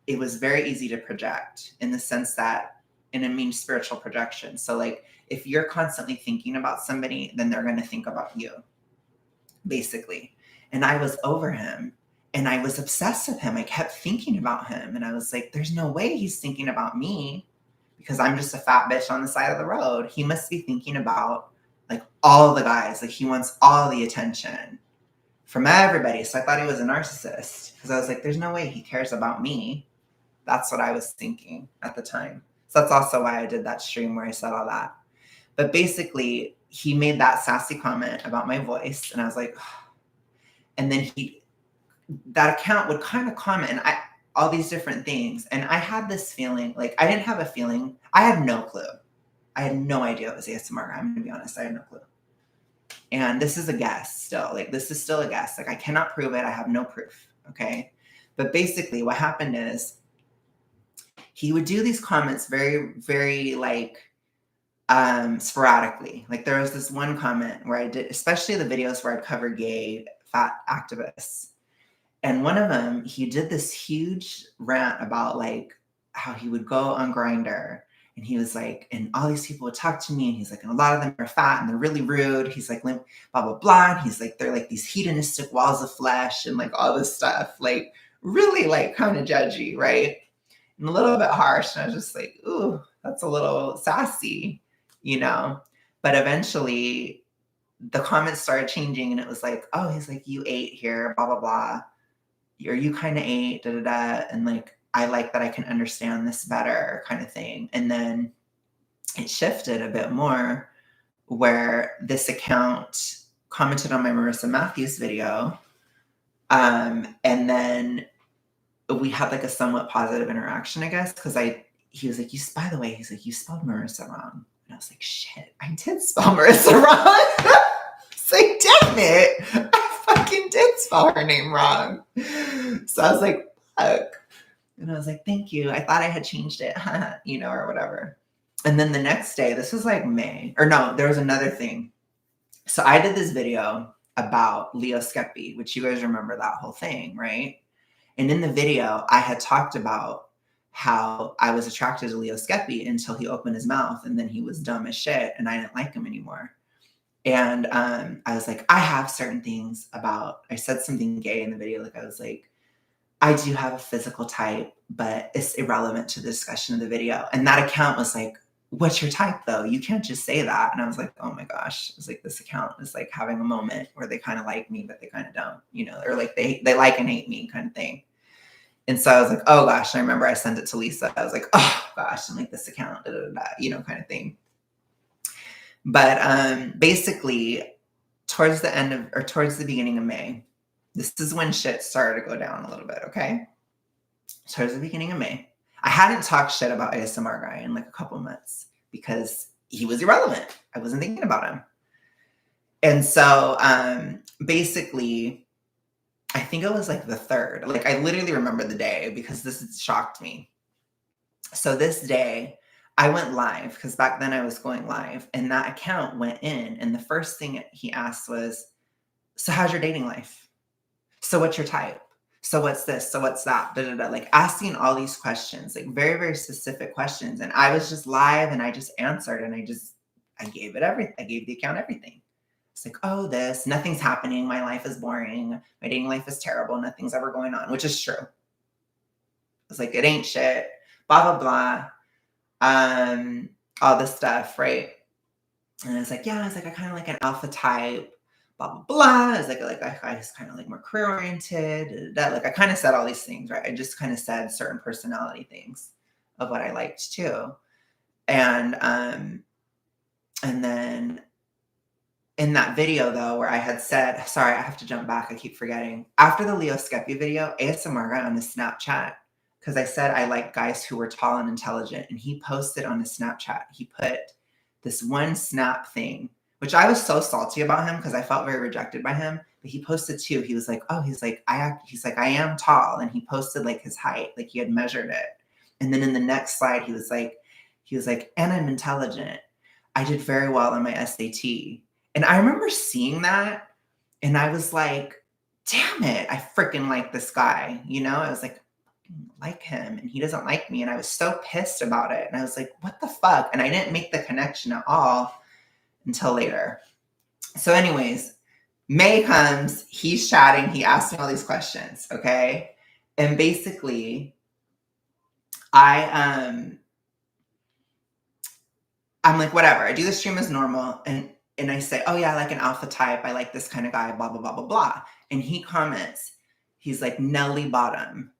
it was very easy to project, in the sense that, and it means spiritual projection. So like, if you're constantly thinking about somebody, then they're going to think about you, basically. And I was over him, and I was obsessed with him. I kept thinking about him, and I was like, there's no way he's thinking about me, because I'm just a fat bitch on the side of the road. He must be thinking about like all the guys. Like, he wants all the attention from everybody. So I thought he was a narcissist, because I was like, there's no way he cares about me. That's what I was thinking at the time. So that's also why I did that stream where I said all that. But basically, he made that sassy comment about my voice, and I was like, And then that account would kind of comment and all these different things. And I had this feeling, like I didn't have a feeling. I had no clue. I had no idea it was ASMR. I'm gonna be honest, I had no clue. And this is a guess still. Like this is still a guess. Like I cannot prove it. I have no proof. Okay. But basically what happened is he would do these comments very, very like sporadically. Like there was this one comment where I did, especially the videos where I cover gay fat activists. And one of them, he did this huge rant about like how he would go on Grindr and he was like, and all these people would talk to me and he's like, and a lot of them are fat and they're really rude. He's like, blah, blah, blah. And he's like, they're like these hedonistic walls of flesh and like all this stuff, like really like kind of judgy, right? And a little bit harsh. And I was just like, ooh, that's a little sassy, you know? But eventually the comments started changing and it was like, oh, he's like, you ate here, blah, blah, blah. Or you kind of ate, da, da, da. And like, I like that I can understand this better kind of thing. And then it shifted a bit more where this account commented on my Marissa Matthews video. And then we had like a somewhat positive interaction, I guess, because he was like, by the way, he's like, you spelled Marissa wrong. And I was like, shit, I did spell Marissa wrong. It's like, damn it. I fucking did spell her name wrong. So I was like, fuck. And I was like, thank you. I thought I had changed it, you know, or whatever. And then the next day, this was like May, or no, there was another thing. So I did this video about Leo Skepi, which you guys remember that whole thing, right? And in the video, I had talked about how I was attracted to Leo Skepi until he opened his mouth and then he was dumb as shit and I didn't like him anymore. And I was like, I have certain things I said something gay in the video. Like I was like, I do have a physical type, but it's irrelevant to the discussion of the video. And that account was like, what's your type though? You can't just say that. And I was like, oh my gosh. It was like, this account is like having a moment where they kind of like me, but they kind of don't, you know, or like they like and hate me kind of thing. And so I was like, oh gosh. And I remember I sent it to Lisa. I was like, oh gosh, I'm like this account, da, da, da, da, you know, kind of thing. But basically towards the beginning of May, this is when shit started to go down a little bit, okay? Towards the beginning of May. I hadn't talked shit about ASMR guy in like a couple months because he was irrelevant. I wasn't thinking about him. And so basically, I think it was like the 3rd. Like I literally remember the day because this shocked me. So this day, I went live because back then I was going live and that account went in. And the first thing he asked was, so how's your dating life? So what's your type? So what's this? So what's that? Da, da, da. Like asking all these questions, like very, very specific questions. And I was just live and I just answered and I gave it everything. I gave the account everything. It's like, oh, nothing's happening. My life is boring. My dating life is terrible. Nothing's ever going on, which is true. It's like, it ain't shit, blah, blah, blah. All this stuff, right? And it's like, yeah, it's like, I kind of like an alpha type, blah, blah, blah. It's like I just kind of like more career oriented. Like I kind of said all these things, right? I just kind of said certain personality things of what I liked too. And then in that video though, where I had said, sorry, I have to jump back. I keep forgetting. After the Leo Skepi video, ASMR guy on his Snapchat, because I said I like guys who were tall and intelligent, and he posted on his Snapchat, he put this one snap thing, which I was so salty about him because I felt very rejected by him. But he posted too. He was like, oh, he's like, I am tall. And he posted like his height, like he had measured it. And then in the next slide, he was like, and I'm intelligent. I did very well on my SAT. And I remember seeing that and I was like, damn it, I freaking like this guy. You know, I was like him and he doesn't like me. And I was so pissed about it. And I was like, what the fuck? And I didn't make the connection at all until later. So anyways, May comes, he's chatting, he asks me all these questions, okay? And basically, I'm like, whatever. I do the stream as normal and I say, oh yeah, I like an alpha type. I like this kind of guy, blah, blah, blah, blah, blah. And he comments, he's like, Nelly Bottom.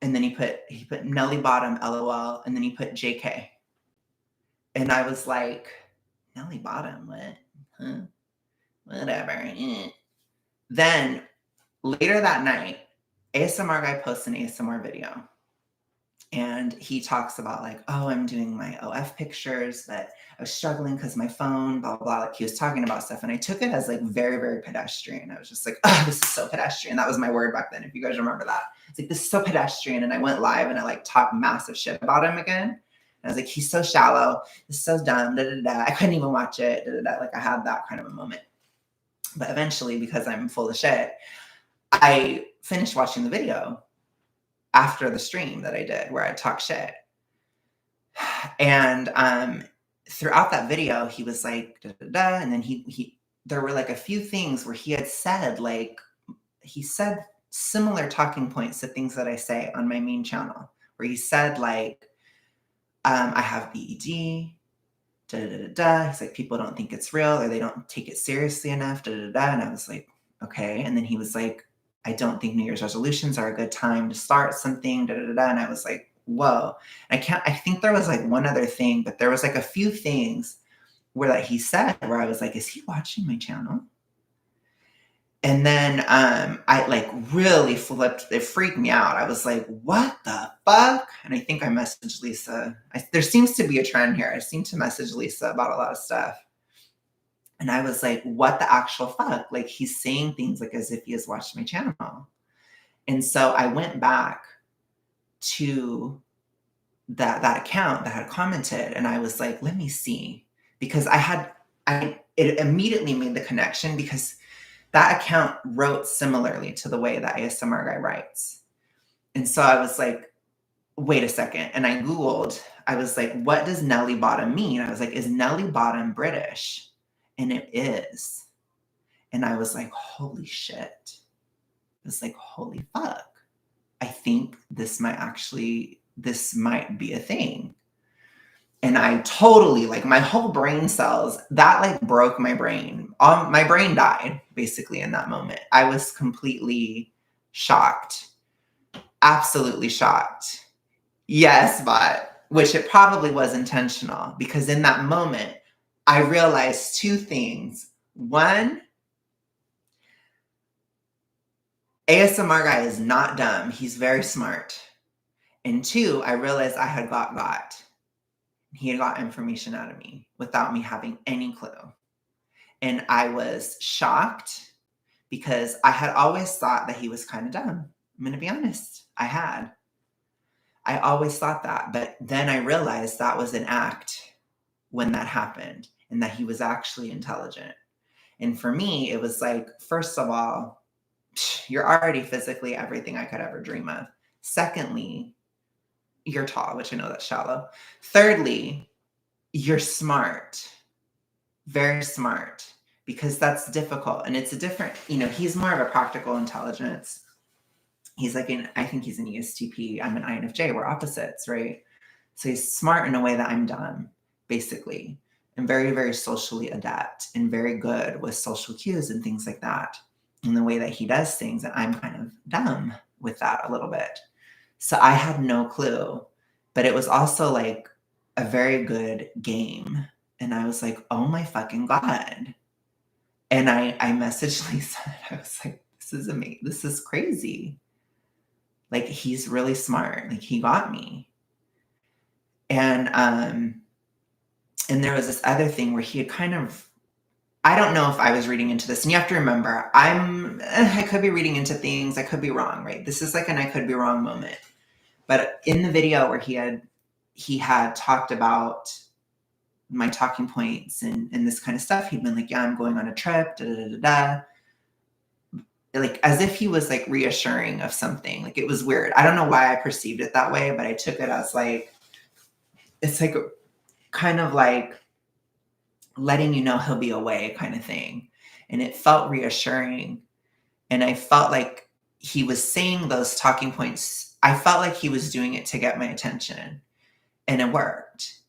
And then he put Nelly Bottom, LOL. And then he put JK. And I was like, Nelly Bottom, what? Huh? Whatever. Then Later that night, ASMR guy posts an ASMR video. And he talks about like, oh, I'm doing my OF pictures, that I was struggling because my phone, blah, blah, blah. Like he was talking about stuff. And I took it as like very, very pedestrian. I was just like, oh, this is so pedestrian. That was my word back then, if you guys remember that. It's like, this is so pedestrian. And I went live and I like talked massive shit about him again. And I was like, he's so shallow. This is so dumb. Da, da, da. I couldn't even watch it. Da, da, da. Like I had that kind of a moment. But eventually, because I'm full of shit, I finished watching the video after the stream that I did where I talk shit. And throughout that video, he was like, da, da, da, and then he there were like a few things where he had said, like, he said similar talking points to things that I say on my main channel, where he said, like, I have BED, da, da, da, da, da. He's like, people don't think it's real or they don't take it seriously enough, da, da, da. And I was like, okay. And then he was like, I don't think New Year's resolutions are a good time to start something, da, da, da, da. And I was like, whoa. I think there was like one other thing, but there was like a few things where like he said, where I was like, is he watching my channel? And then I like really flipped, it freaked me out. I was like, what the fuck? And I think I messaged Lisa. There seems to be a trend here. I seem to message Lisa about a lot of stuff. And I was like, what the actual fuck? Like he's saying things like as if he has watched my channel. And so I went back to that account that had commented and I was like, let me see. Because it immediately made the connection because that account wrote similarly to the way that ASMR guy writes. And so I was like, wait a second. And I Googled, I was like, what does Nelly Bottom mean? I was like, is Nelly Bottom British? And it is. And I was like, holy shit. I was like, holy fuck. I think this might be a thing. And I totally, like my whole brain cells, that like broke my brain. My brain died basically in that moment. I was completely shocked. Absolutely shocked. Yes, but which it probably was intentional because in that moment, I realized two things. One, ASMR guy is not dumb. He's very smart. And two, I realized I had got. He had got information out of me without me having any clue. And I was shocked because I had always thought that he was kind of dumb. I'm going to be honest. I always thought that. But then I realized that was an act when that happened and that he was actually intelligent. And for me, it was like, first of all, you're already physically everything I could ever dream of. Secondly, you're tall, which I know that's shallow. Thirdly, you're smart, very smart, because that's difficult. And it's a different, he's more of a practical intelligence. He's like, I think he's an ESTP. I'm an INFJ. We're opposites, right? So he's smart in a way that I'm dumb, basically, and very, very socially adept and very good with social cues and things like that. And the way that he does things, and I'm kind of dumb with that a little bit. So I had no clue, but it was also like a very good game. And I was like, oh my fucking God. And I messaged Lisa. I was like, this is amazing. This is crazy. Like, he's really smart. Like, he got me. And there was this other thing where he had kind of, I don't know if I was reading into this. And you have to remember, I could be reading into things. I could be wrong, right? This is like an I could be wrong moment. But in the video where he had talked about my talking points and this kind of stuff, he'd been like, yeah, I'm going on a trip, da, da, da, da, da. Like as if he was like reassuring of something. Like it was weird. I don't know why I perceived it that way, but I took it as like, it's like kind of like letting you know he'll be away kind of thing. And it felt reassuring. And I felt like he was saying those talking points. I felt like he was doing it to get my attention, and it worked.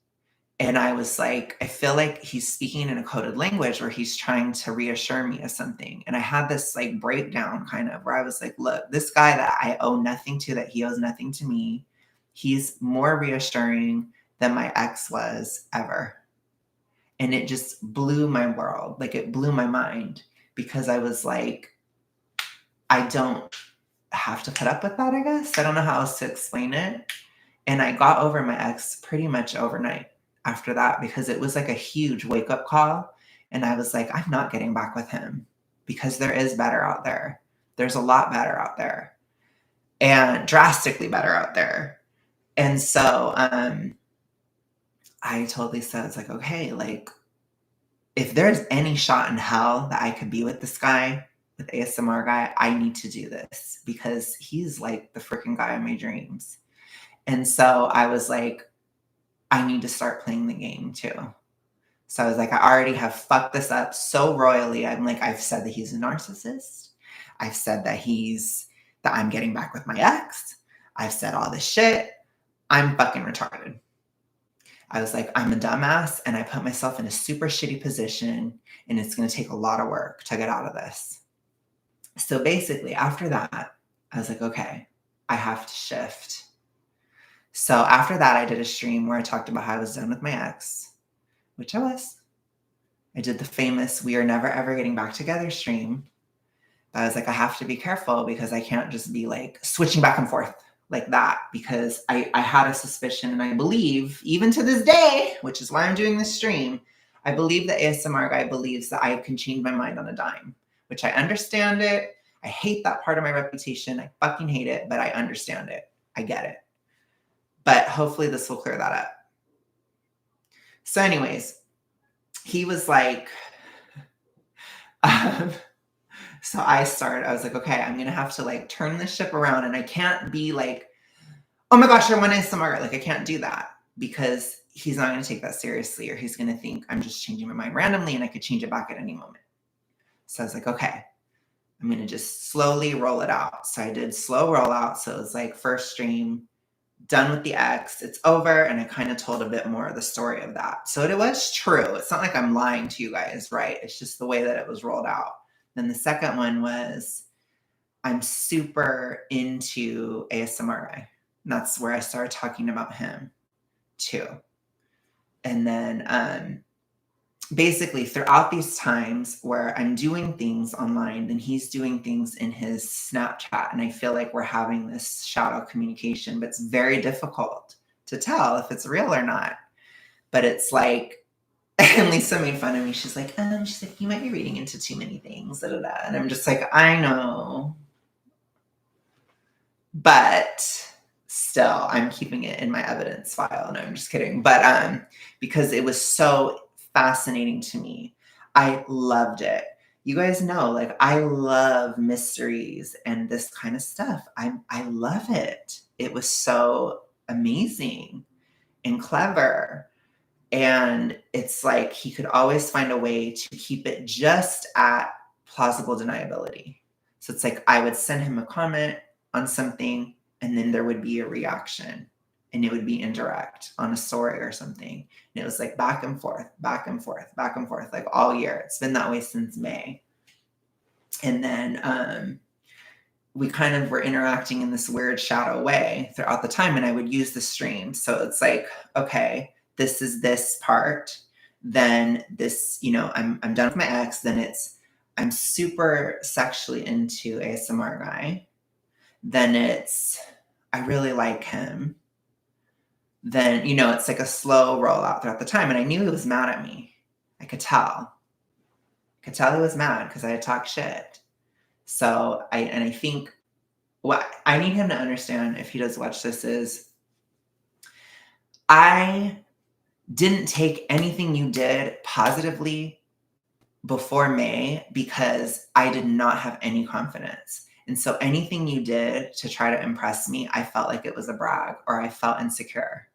And I was like, I feel like he's speaking in a coded language where he's trying to reassure me of something. And I had this like breakdown kind of where I was like, look, this guy that I owe nothing to, that he owes nothing to me, he's more reassuring than my ex was ever. And it just blew my world. Like it blew my mind because I was like, I don't have to put up with that, I guess. I don't know how else to explain it. And I got over my ex pretty much overnight after that because it was like a huge wake up call. And I was like, I'm not getting back with him because there is better out there. There's a lot better out there and drastically better out there. And so I told Lisa, I was like, okay, like, if there's any shot in hell that I could be with this guy, with ASMR guy, I need to do this because he's like the freaking guy of my dreams. And so I was like, I need to start playing the game too. So I was like, I already have fucked this up so royally. I'm like, I've said that he's a narcissist. I've said that that I'm getting back with my ex. I've said all this shit. I'm fucking retarded. I was like, I'm a dumbass and I put myself in a super shitty position and it's going to take a lot of work to get out of this. So basically, after that, I was like, okay, I have to shift. So after that, I did a stream where I talked about how I was done with my ex, which I was. I did the famous "We are never ever getting back together" stream. But I was like, I have to be careful because I can't just be like switching back and forth like that because I had a suspicion and I believe, even to this day, which is why I'm doing this stream, I believe the ASMR guy believes that I can change my mind on a dime, which I understand it. I hate that part of my reputation. I fucking hate it, but I understand it. I get it. But hopefully this will clear that up. So anyways, he was like, so I was like, okay, I'm going to have to like turn this ship around and I can't be like, oh my gosh, I want ASMR. Like I can't do that because he's not going to take that seriously or he's going to think I'm just changing my mind randomly and I could change it back at any moment. So I was like, okay, I'm going to just slowly roll it out. So I did slow rollout. So it was like first stream, done with the ex, it's over. And I kind of told a bit more of the story of that. So it was true. It's not like I'm lying to you guys, right? It's just the way that it was rolled out. Then the second one was I'm super into ASMR guy. And that's where I started talking about him too. And then basically throughout these times where I'm doing things online, then he's doing things in his Snapchat. And I feel like we're having this shadow communication, but it's very difficult to tell if it's real or not. But it's like, and Lisa made fun of me. She's like, you might be reading into too many things. Da, da, da. And I'm just like, I know. But still, I'm keeping it in my evidence file. No, I'm just kidding. But because it was so fascinating to me. I loved it. You guys know, like I love mysteries and this kind of stuff. I love it. It was so amazing and clever. And it's like he could always find a way to keep it just at plausible deniability. So it's like I would send him a comment on something and then there would be a reaction and it would be indirect on a story or something. And it was like back and forth, back and forth, back and forth, like all year. It's been that way since May. And then we kind of were interacting in this weird shadow way throughout the time. And I would use the stream. So it's like, okay, this is this part. Then this, I'm done with my ex. Then I'm super sexually into ASMR guy. Then I really like him. Then, it's like a slow rollout throughout the time. And I knew he was mad at me. I could tell. He was mad because I had talked shit. So I think what I need him to understand if he does watch this is I didn't take anything you did positively before May because I did not have any confidence. And so anything you did to try to impress me, I felt like it was a brag or I felt insecure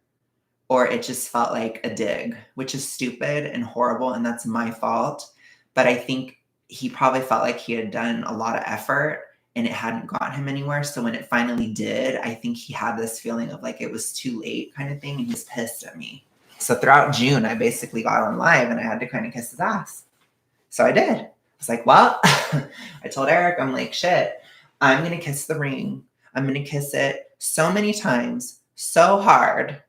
or it just felt like a dig, which is stupid and horrible. And that's my fault. But I think he probably felt like he had done a lot of effort and it hadn't gotten him anywhere. So when it finally did, I think he had this feeling of like it was too late kind of thing. And he's pissed at me. So throughout June, I basically got on live and I had to kind of kiss his ass. So I did. I was like, well, I told Eric, I'm like, shit, I'm going to kiss the ring. I'm going to kiss it so many times, so hard.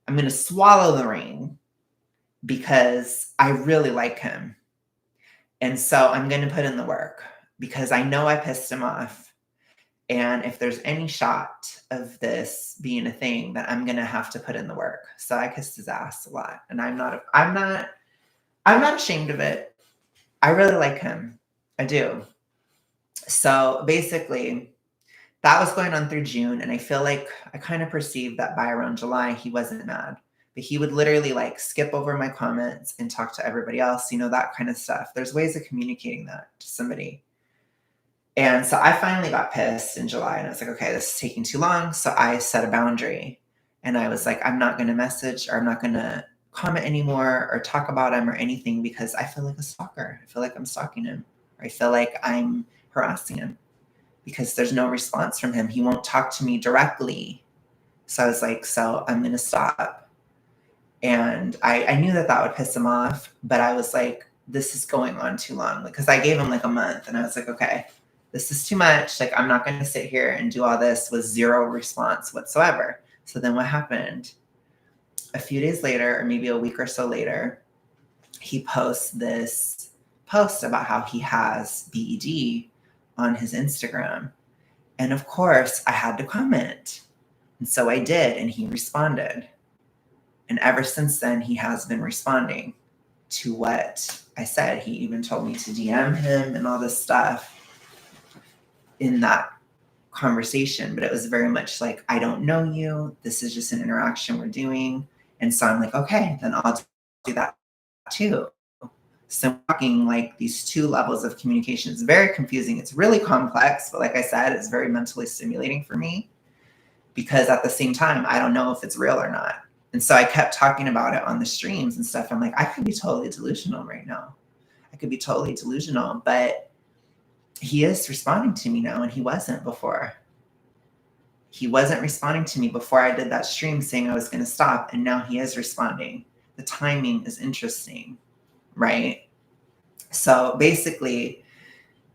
I'm going to swallow the ring because I really like him. And so I'm going to put in the work because I know I pissed him off And if there's any shot of this being a thing, then I'm gonna have to put in the work. So I kissed his ass a lot. And I'm not ashamed of it. I really like him. I do. So basically, that was going on through June, and I feel like I kind of perceived that by around July, he wasn't mad. But he would literally like skip over my comments and talk to everybody else, that kind of stuff. There's ways of communicating that to somebody. And so I finally got pissed in July and I was like, okay, this is taking too long. So I set a boundary and I was like, I'm not going to message or I'm not going to comment anymore or talk about him or anything because I feel like a stalker. I feel like I'm stalking him. Or I feel like I'm harassing him because there's no response from him. He won't talk to me directly. So I was like, so I'm going to stop. And I knew that would piss him off, but I was like, this is going on too long because I gave him like a month and I was like, okay, this is too much. Like, I'm not going to sit here and do all this with zero response whatsoever. So then what happened? A few days later, or maybe a week or so later, he posts this post about how he has BED on his Instagram. And of course, I had to comment. And so I did, and he responded. And ever since then, he has been responding to what I said. He even told me to DM him and all this stuff in that conversation. But it was very much like, I don't know you. This is just an interaction we're doing. And so I'm like, okay, then I'll do that too. So I'm talking like these two levels of communication. It's very confusing. It's really complex. But like I said, it's very mentally stimulating for me because at the same time, I don't know if it's real or not. And so I kept talking about it on the streams and stuff. I'm like, I could be totally delusional right now. I could be totally delusional, but he is responding to me now, and he wasn't before. He wasn't responding to me before I did that stream saying I was going to stop, and now he is responding. The timing is interesting, right? So basically,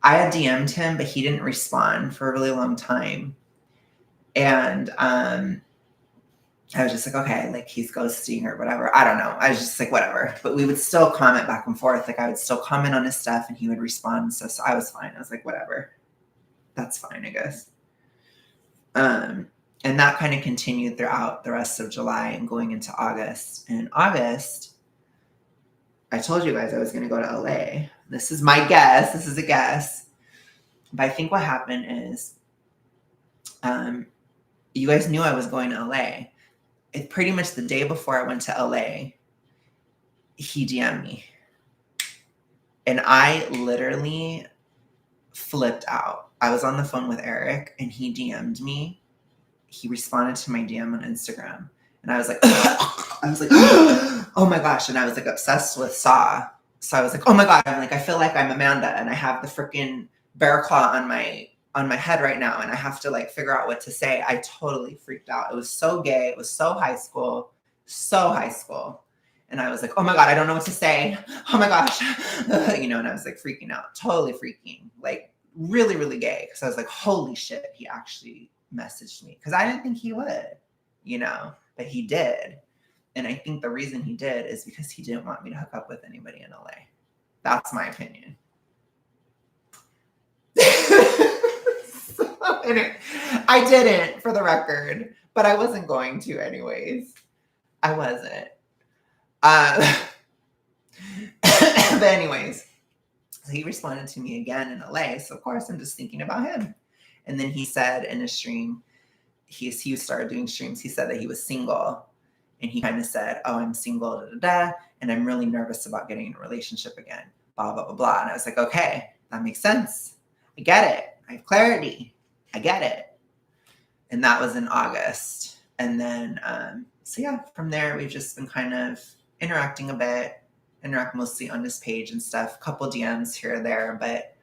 I had DM'd him, but he didn't respond for a really long time. And I was just like, okay, like he's ghosting or whatever. I don't know. I was just like, whatever. But we would still comment back and forth. Like I would still comment on his stuff and he would respond. So I was fine. I was like, whatever. That's fine, I guess. And that kind of continued throughout the rest of July and going into August. And in August, I told you guys I was going to go to LA. This is my guess. This is a guess. But I think what happened is you guys knew I was going to LA. Pretty much the day before I went to LA, he DM'd me. And I literally flipped out. I was on the phone with Eric and he DM'd me. He responded to my DM on Instagram. And I was like, oh my gosh. And I was like obsessed with Saw. So I was like, oh my God. I'm like, I feel like I'm Amanda and I have the freaking bear claw on my head right now. And I have to like figure out what to say. I totally freaked out. It was so gay. It was so high school. And I was like, oh my God, I don't know what to say. Oh my gosh. And I was like freaking out, totally freaking, like really, really gay. Cause I was like, holy shit, he actually messaged me. Cause I didn't think he would, but he did. And I think the reason he did is because he didn't want me to hook up with anybody in LA. That's my opinion. I didn't, for the record, but I wasn't going to anyways. I wasn't. But anyways, so he responded to me again in LA. So of course I'm just thinking about him. And then he said in a stream, he started doing streams. He said that he was single. And he kind of said, oh, I'm single, and I'm really nervous about getting in a relationship again, blah, blah, blah, blah. And I was like, okay, that makes sense. I get it. I have clarity. I get it. And that was in August. And then, so yeah, from there, we've just been kind of interacting a bit, interact mostly on his page and stuff, couple DMs here or there, but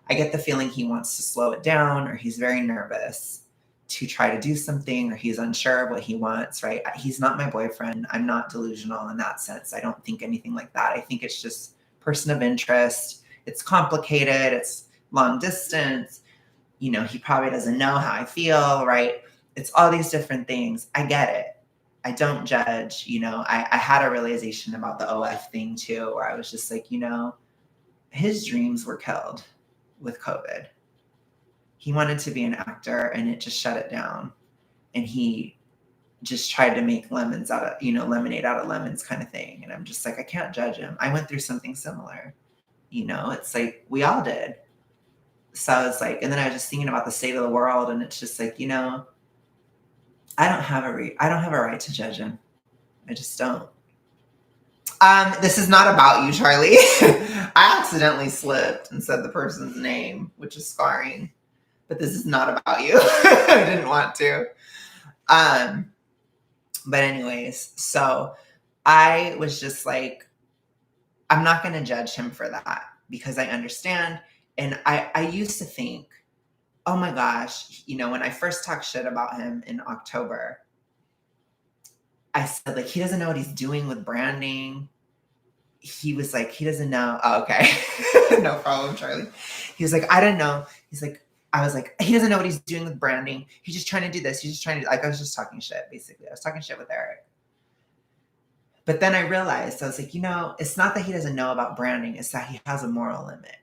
I get the feeling he wants to slow it down or he's very nervous to try to do something or he's unsure of what he wants, right? He's not my boyfriend. I'm not delusional in that sense. I don't think anything like that. I think it's just person of interest. It's complicated. It's long distance. He probably doesn't know how I feel, right? It's all these different things. I get it. I don't judge, I had a realization about the OF thing too, where I was just like, his dreams were killed with COVID. He wanted to be an actor and it just shut it down. And he just tried to make lemons out of, lemonade out of lemons kind of thing. And I'm just like, I can't judge him. I went through something similar. It's like we all did. So I was like, and then I was just thinking about the state of the world, and it's just like, I don't have a right to judge him. I just don't. This is not about you, Charlie. I accidentally slipped and said the person's name, which is scarring. But this is not about you. I didn't want to. But anyways, so I was just like, I'm not going to judge him for that because I understand. And I used to think, oh my gosh, when I first talked shit about him in October, I said, like, he doesn't know what he's doing with branding. He was like, he doesn't know. Oh, okay. No problem, Charlie. He was like, I don't know. He's like, I was like, he doesn't know what he's doing with branding. He's just trying to do this. He's just trying to, like, I was just talking shit, basically. I was talking shit with Eric. But then I realized, I was like, it's not that he doesn't know about branding. It's that he has a moral limit.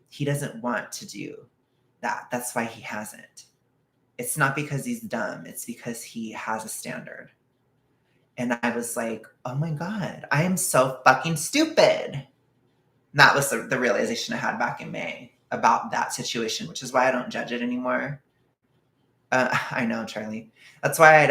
He doesn't want to do that. That's why he hasn't. It's not because he's dumb. It's because he has a standard. And I was like, oh my God, I am so fucking stupid. And that was the realization I had back in May about that situation, which is why I don't judge it anymore. I know, Charlie. That's why I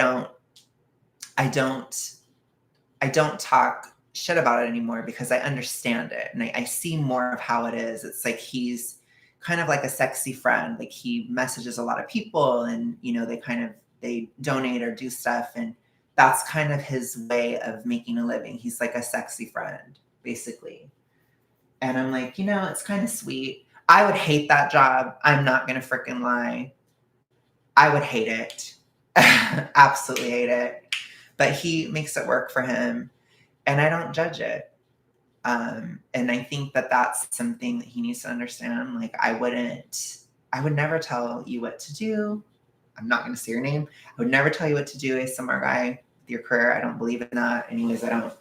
don't talk shit about it anymore, because I understand it and I see more of how it is. It's like he's kind of like a sexy friend. Like he messages a lot of people and, they donate or do stuff. And that's kind of his way of making a living. He's like a sexy friend, basically. And I'm like, it's kind of sweet. I would hate that job. I'm not going to freaking lie. I would hate it. Absolutely hate it. But he makes it work for him. And I don't judge it. And I think that that's something that he needs to understand. Like, I would never tell you what to do. I'm not going to say your name. I would never tell you what to do, ASMR guy, with your career. I don't believe in that. Anyways, I don't,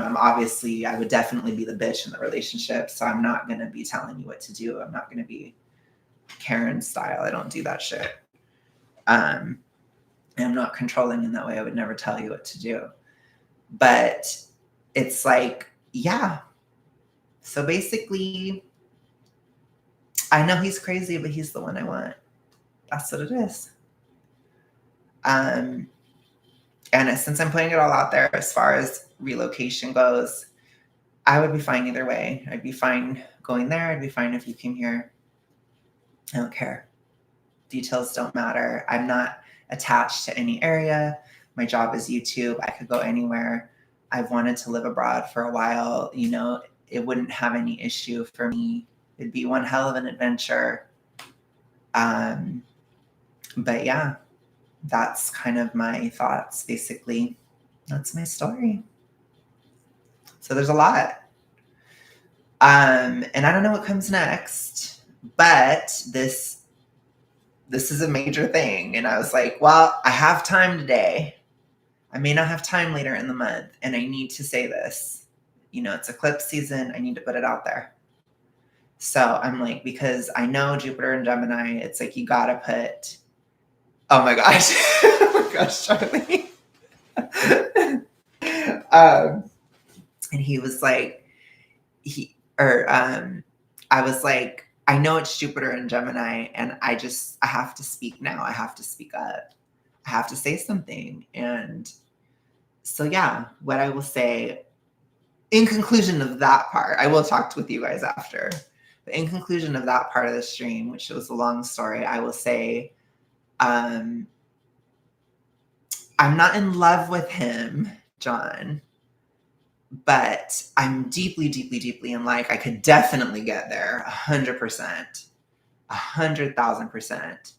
I would definitely be the bitch in the relationship. So I'm not going to be telling you what to do. I'm not going to be Karen style. I don't do that shit. And I'm not controlling in that way. I would never tell you what to do. But it's like, yeah. So basically, I know he's crazy, but he's the one I want. That's what it is. And since I'm putting it all out there as far as relocation goes, I would be fine either way. I'd be fine going there. I'd be fine if you came here. I don't care. Details don't matter. I'm not attached to any area. My job is YouTube. I could go anywhere. I've wanted to live abroad for a while. It wouldn't have any issue for me. It'd be one hell of an adventure. But yeah, that's kind of my thoughts, basically. That's my story. So there's a lot. And I don't know what comes next, but this is a major thing. And I was like, well, I have time today. I may not have time later in the month. And I need to say this. It's eclipse season. I need to put it out there. So I'm like, because I know Jupiter and Gemini, it's like you gotta put, oh my gosh. Oh my gosh, Charlie. And he was like, I was like, I know it's Jupiter and Gemini, and I have to speak now. I have to speak up. I have to say something. And so, yeah, what I will say in conclusion of that part, I will talk with you guys after. But in conclusion of that part of the stream, which was a long story, I will say, I'm not in love with him, John, but I'm deeply, deeply, deeply in like, I could definitely get there 100%, 100,000%.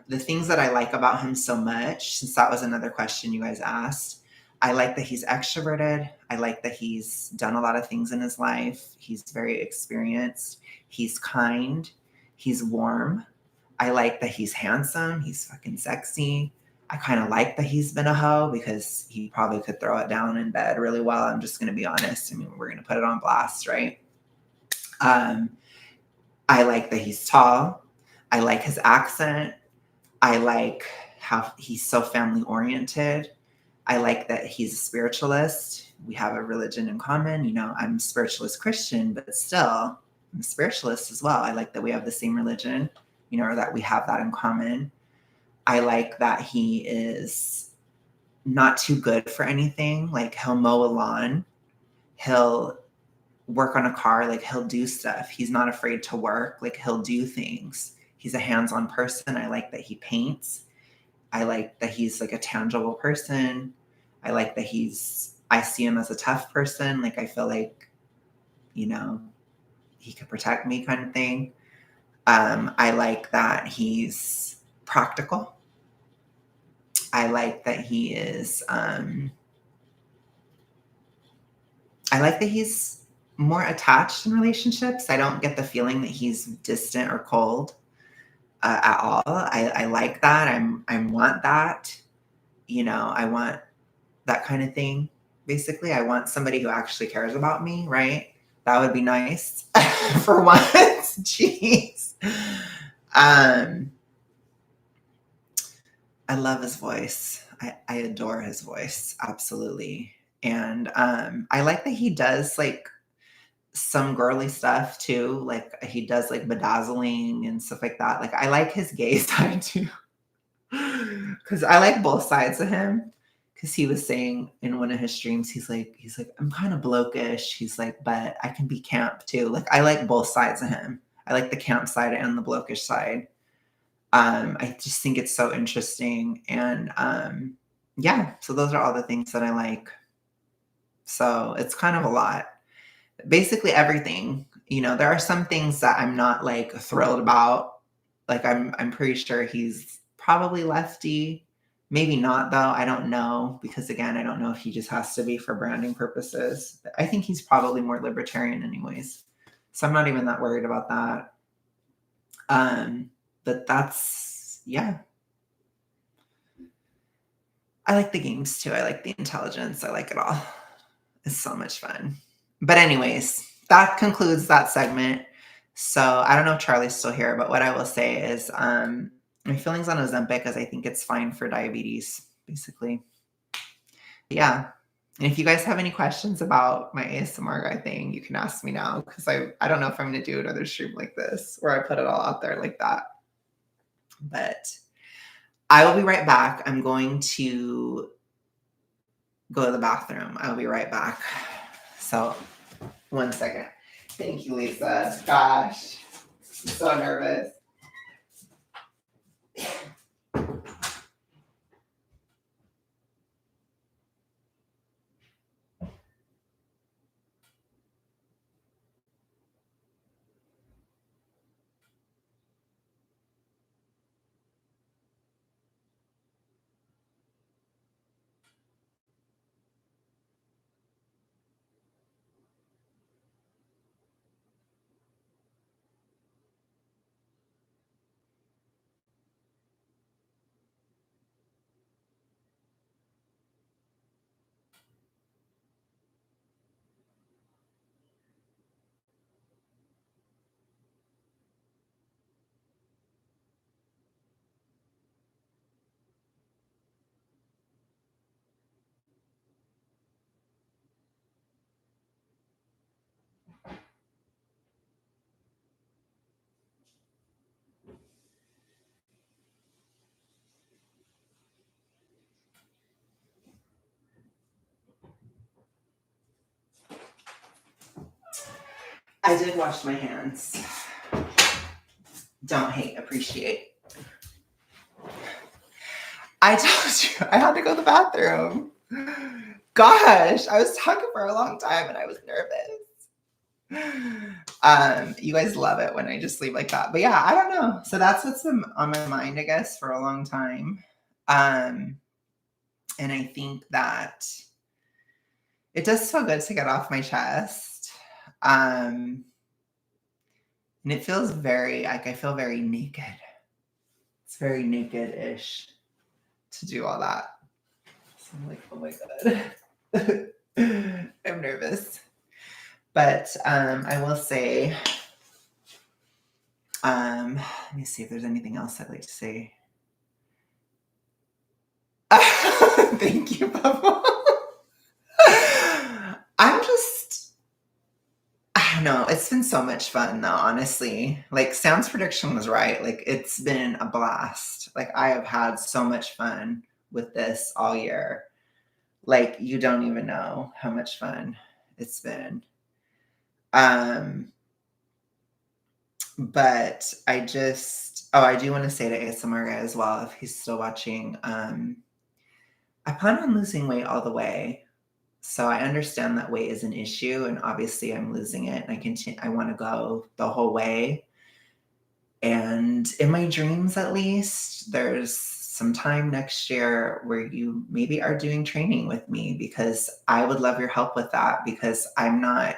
The things that I like about him so much, since that was another question you guys asked, I like that he's extroverted. I like that he's done a lot of things in his life. He's very experienced. He's kind. He's warm. I like that he's handsome. He's fucking sexy. I kind of like that he's been a hoe, because he probably could throw it down in bed really well. I'm just going to be honest. I mean, we're going to put it on blast, right? I like that he's tall. I like his accent. I like how he's so family oriented. I like that he's a spiritualist. We have a religion in common. I'm a spiritualist Christian, but still, I'm a spiritualist as well. I like that we have the same religion, or that we have that in common. I like that he is not too good for anything. Like, he'll mow a lawn, he'll work on a car, like, he'll do stuff. He's not afraid to work, like, he'll do things. He's a hands-on person. I like that he paints. I like that he's like a tangible person. I like that I see him as a tough person. Like, I feel like, he could protect me, kind of thing. I like that he's practical. I like that he is, I like that he's more attached in relationships. I don't get the feeling that he's distant or cold at all. I like that. I want that. I want that kind of thing. Basically, I want somebody who actually cares about me, right? That would be nice for once. Jeez. I love his voice. I adore his voice. Absolutely. And I like that he does like some girly stuff too. Like, he does like bedazzling and stuff like that. Like, I like his gay side too. Because I like both sides of him. Because he was saying in one of his streams, he's like, I'm kind of blokish. He's like, but I can be camp too. Like, I like both sides of him. I like the camp side and the blokish side. I just think it's so interesting. And yeah, so those are all the things that I like. So it's kind of a lot. Basically everything. There are some things that I'm not like thrilled about. Like, I'm pretty sure he's probably lefty. Maybe not though. I don't know, because again, I don't know if he just has to be for branding purposes. I think he's probably more libertarian anyways. So I'm not even that worried about that. But yeah. I like the games too. I like the intelligence. I like it all. It's so much fun. But anyways, that concludes that segment. So I don't know if Charlie's still here, but what I will say is my feelings on Ozempic is I think it's fine for diabetes, basically. Yeah. And if you guys have any questions about my ASMR guy thing, you can ask me now, because I don't know if I'm going to do another stream like this where I put it all out there like that. But I will be right back. I'm going to go to the bathroom. I'll be right back. So 1 second. Thank you, Lisa. Gosh, I'm so nervous. I did wash my hands. Don't hate, appreciate. I told you I had to go to the bathroom. Gosh, I was talking for a long time and I was nervous. You guys love it when I just leave like that. But yeah, I don't know. So that's what's been on my mind, I guess, for a long time. And I think that it does feel good to get off my chest. And it feels very, like, I feel very naked. It's very naked-ish to do all that. So I'm like, oh my God. I'm nervous. But I will say, Let me see if there's anything else I'd like to say. Thank you, Bubba. I'm just, I don't know. It's been so much fun, though, honestly. Like, Sounds Prediction was right. Like, it's been a blast. Like, I have had so much fun with this all year. Like, you don't even know how much fun it's been. But I just, oh, I do want to say to ASMR guy as well, if he's still watching, I plan on losing weight all the way. So I understand that weight is an issue, and obviously I'm losing it, and I want to go the whole way. And in my dreams, at least, there's some time next year where you maybe are doing training with me, because I would love your help with that, because I'm not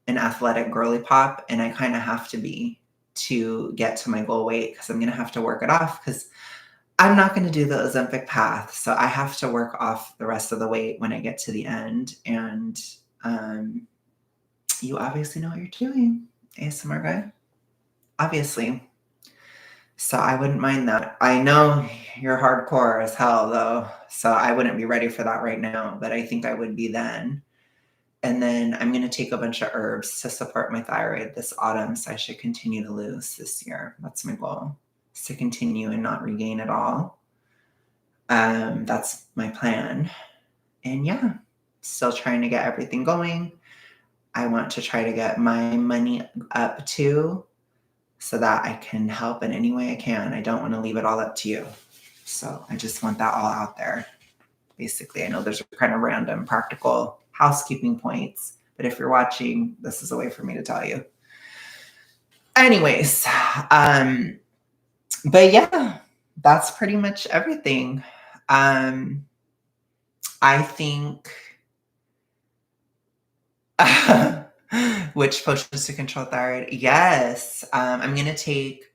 an athletic girly pop, and I kind of have to be to get to my goal weight, because I'm going to have to work it off, because I'm not going to do the Ozempic path. So I have to work off the rest of the weight when I get to the end. And you obviously know what you're doing, ASMR guy. Obviously. So I wouldn't mind that. I know you're hardcore as hell, though. So I wouldn't be ready for that right now, but I think I would be then. And then I'm going to take a bunch of herbs to support my thyroid this autumn. So I should continue to lose this year. That's my goal, is to continue and not regain at all. That's my plan. And yeah, still trying to get everything going. I want to try to get my money up too, so that I can help in any way I can. I don't want to leave it all up to you. So I just want that all out there. Basically, I know there's kind of random practical housekeeping points, but if you're watching, this is a way for me to tell you. Anyways, but yeah, that's pretty much everything. I think which potions to control thyroid? Yes. I'm going to take,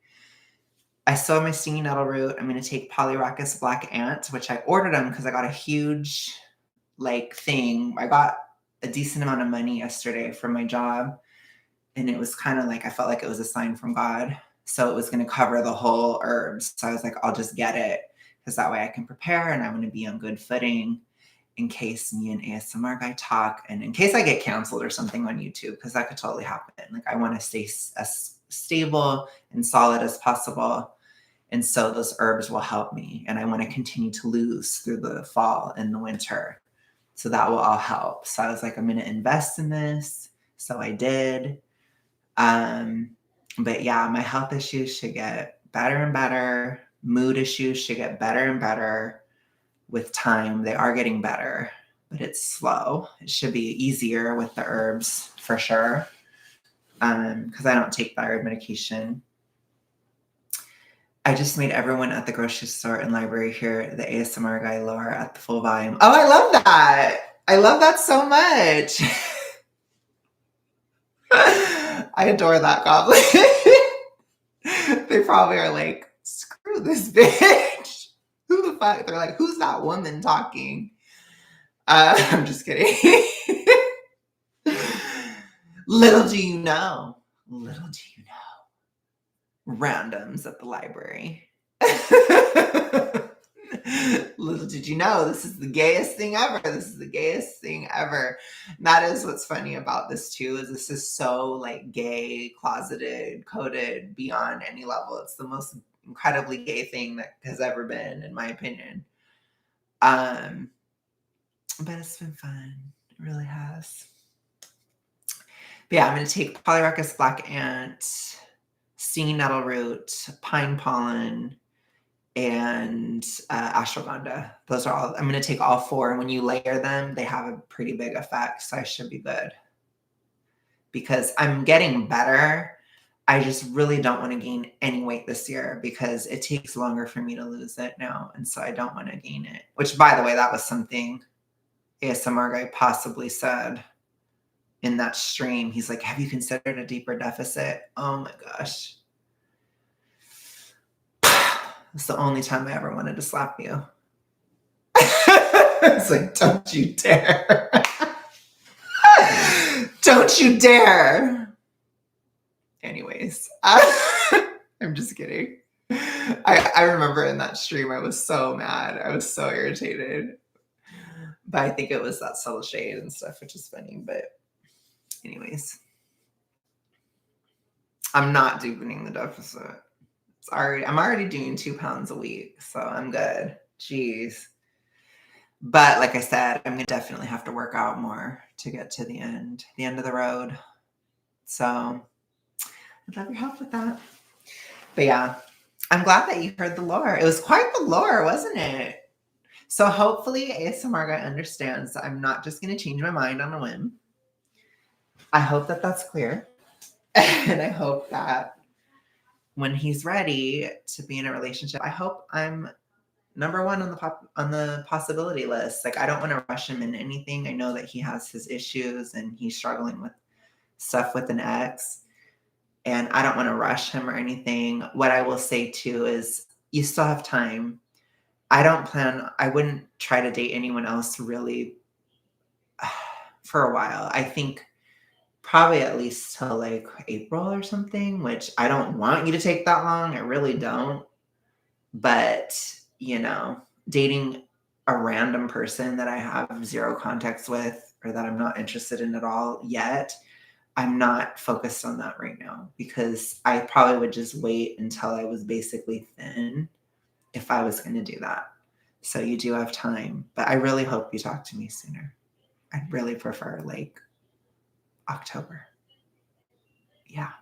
I still have my stinging nettle root. I'm going to take Polyrhacus black ant, which I ordered them because I got a huge thing. I got a decent amount of money yesterday from my job. And it was kind of like, I felt like it was a sign from God. So it was going to cover the whole herbs. So I was like, I'll just get it, because that way I can prepare and I want to be on good footing in case me and ASMR guy talk, and in case I get canceled or something on YouTube, because that could totally happen. Like, I want to stay as stable and solid as possible. And so those herbs will help me. And I want to continue to lose through the fall and the winter. So that will all help. So I was like, I'm going to invest in this. So I did. But yeah, my health issues should get better and better. Mood issues should get better and better with time. They are getting better, but it's slow. It should be easier with the herbs for sure. Because I don't take thyroid medication. I just made everyone at the grocery store and library hear the ASMR guy lower at the full volume. Oh, I love that. I love that so much. I adore that goblin. They probably are like, screw this bitch. Who the fuck? They're like, who's that woman talking? I'm just kidding. Little do you know. Little do you know. Randoms at the library. Little did you know, this is the gayest thing ever. This is the gayest thing ever. And that is what's funny about this too, is this is so gay, closeted, coded beyond any level. It's the most incredibly gay thing that has ever been, in my opinion. But it's been fun. It really has. But yeah, I'm going to take Polyrhacus black ant, stinging nettle root, pine pollen, and ashwagandha. Those are all, I'm going to take all four. And when you layer them, they have a pretty big effect. So I should be good, because I'm getting better. I just really don't want to gain any weight this year, because it takes longer for me to lose it now. And so I don't want to gain it, which, by the way, that was something ASMR guy possibly said in that stream. He's like, have you considered a deeper deficit? Oh my gosh. It's the only time I ever wanted to slap you. It's like, don't you dare. Don't you dare. Anyways, I'm just kidding. I remember in that stream, I was so mad. I was so irritated. But I think it was that subtle shade and stuff, which is funny. But anyways, I'm not deepening the deficit. I'm already doing 2 pounds a week, so I'm good. Jeez. But like I said, I'm gonna definitely have to work out more to get to the end of the road. So I'd love your help with that. But yeah, I'm glad that you heard the lore. It was quite the lore, wasn't it? So hopefully ASMR guy understands that I'm not just gonna change my mind on a whim. I hope that that's clear. And I hope that when he's ready to be in a relationship, I hope I'm number one on the possibility list. Like, I don't want to rush him in anything. I know that he has his issues and he's struggling with stuff with an ex, and I don't want to rush him or anything. What I will say too is you still have time. I wouldn't try to date anyone else really for a while. I think probably at least till like April or something, which I don't want you to take that long. I really don't. But, dating a random person that I have zero context with or that I'm not interested in at all yet, I'm not focused on that right now because I probably would just wait until I was basically thin if I was going to do that. So you do have time, but I really hope you talk to me sooner. I'd really prefer like October. Yeah,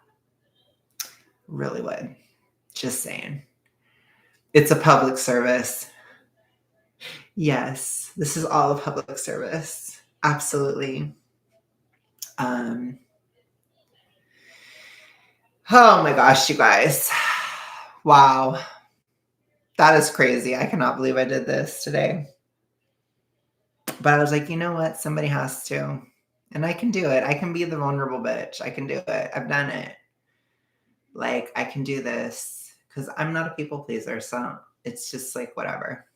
really would. Just saying. It's a public service. Yes, this is all a public service. Absolutely. Um, oh my gosh, you guys. Wow. That is crazy. I cannot believe I did this today. But I was like, you know what? Somebody has to. And I can do it. I can be the vulnerable bitch. I can do it. I've done it. Like, I can do this because I'm not a people pleaser. So it's just like, whatever.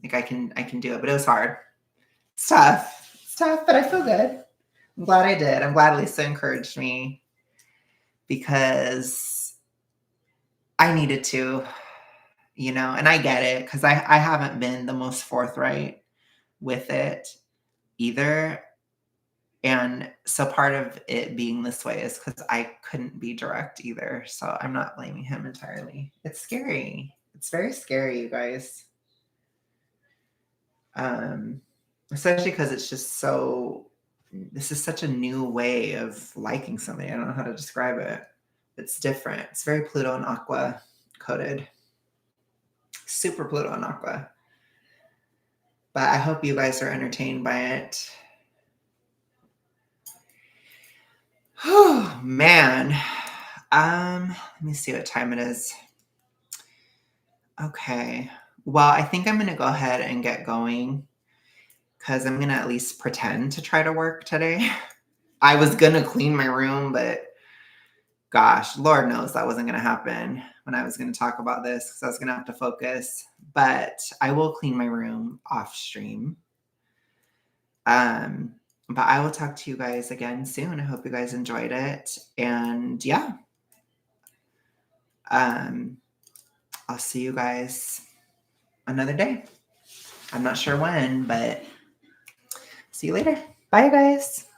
Like, I can do it. But it was hard. It's tough. It's tough, but I feel good. I'm glad I did. I'm glad Lisa encouraged me because I needed to, and I get it because I haven't been the most forthright with it either. And so part of it being this way is because I couldn't be direct either. So I'm not blaming him entirely. It's scary. It's very scary, you guys. Especially because it's just this is such a new way of liking somebody. I don't know how to describe it. It's different. It's very Pluto and Aqua coded. Super Pluto and Aqua. But I hope you guys are entertained by it. Oh, man. Let me see what time it is. Okay. Well, I think I'm going to go ahead and get going because I'm going to at least pretend to try to work today. I was going to clean my room, but gosh, Lord knows that wasn't going to happen when I was going to talk about this because I was going to have to focus. But I will clean my room off stream. But I will talk to you guys again soon. I hope you guys enjoyed it. And yeah, I'll see you guys another day. I'm not sure when, but see you later. Bye, guys.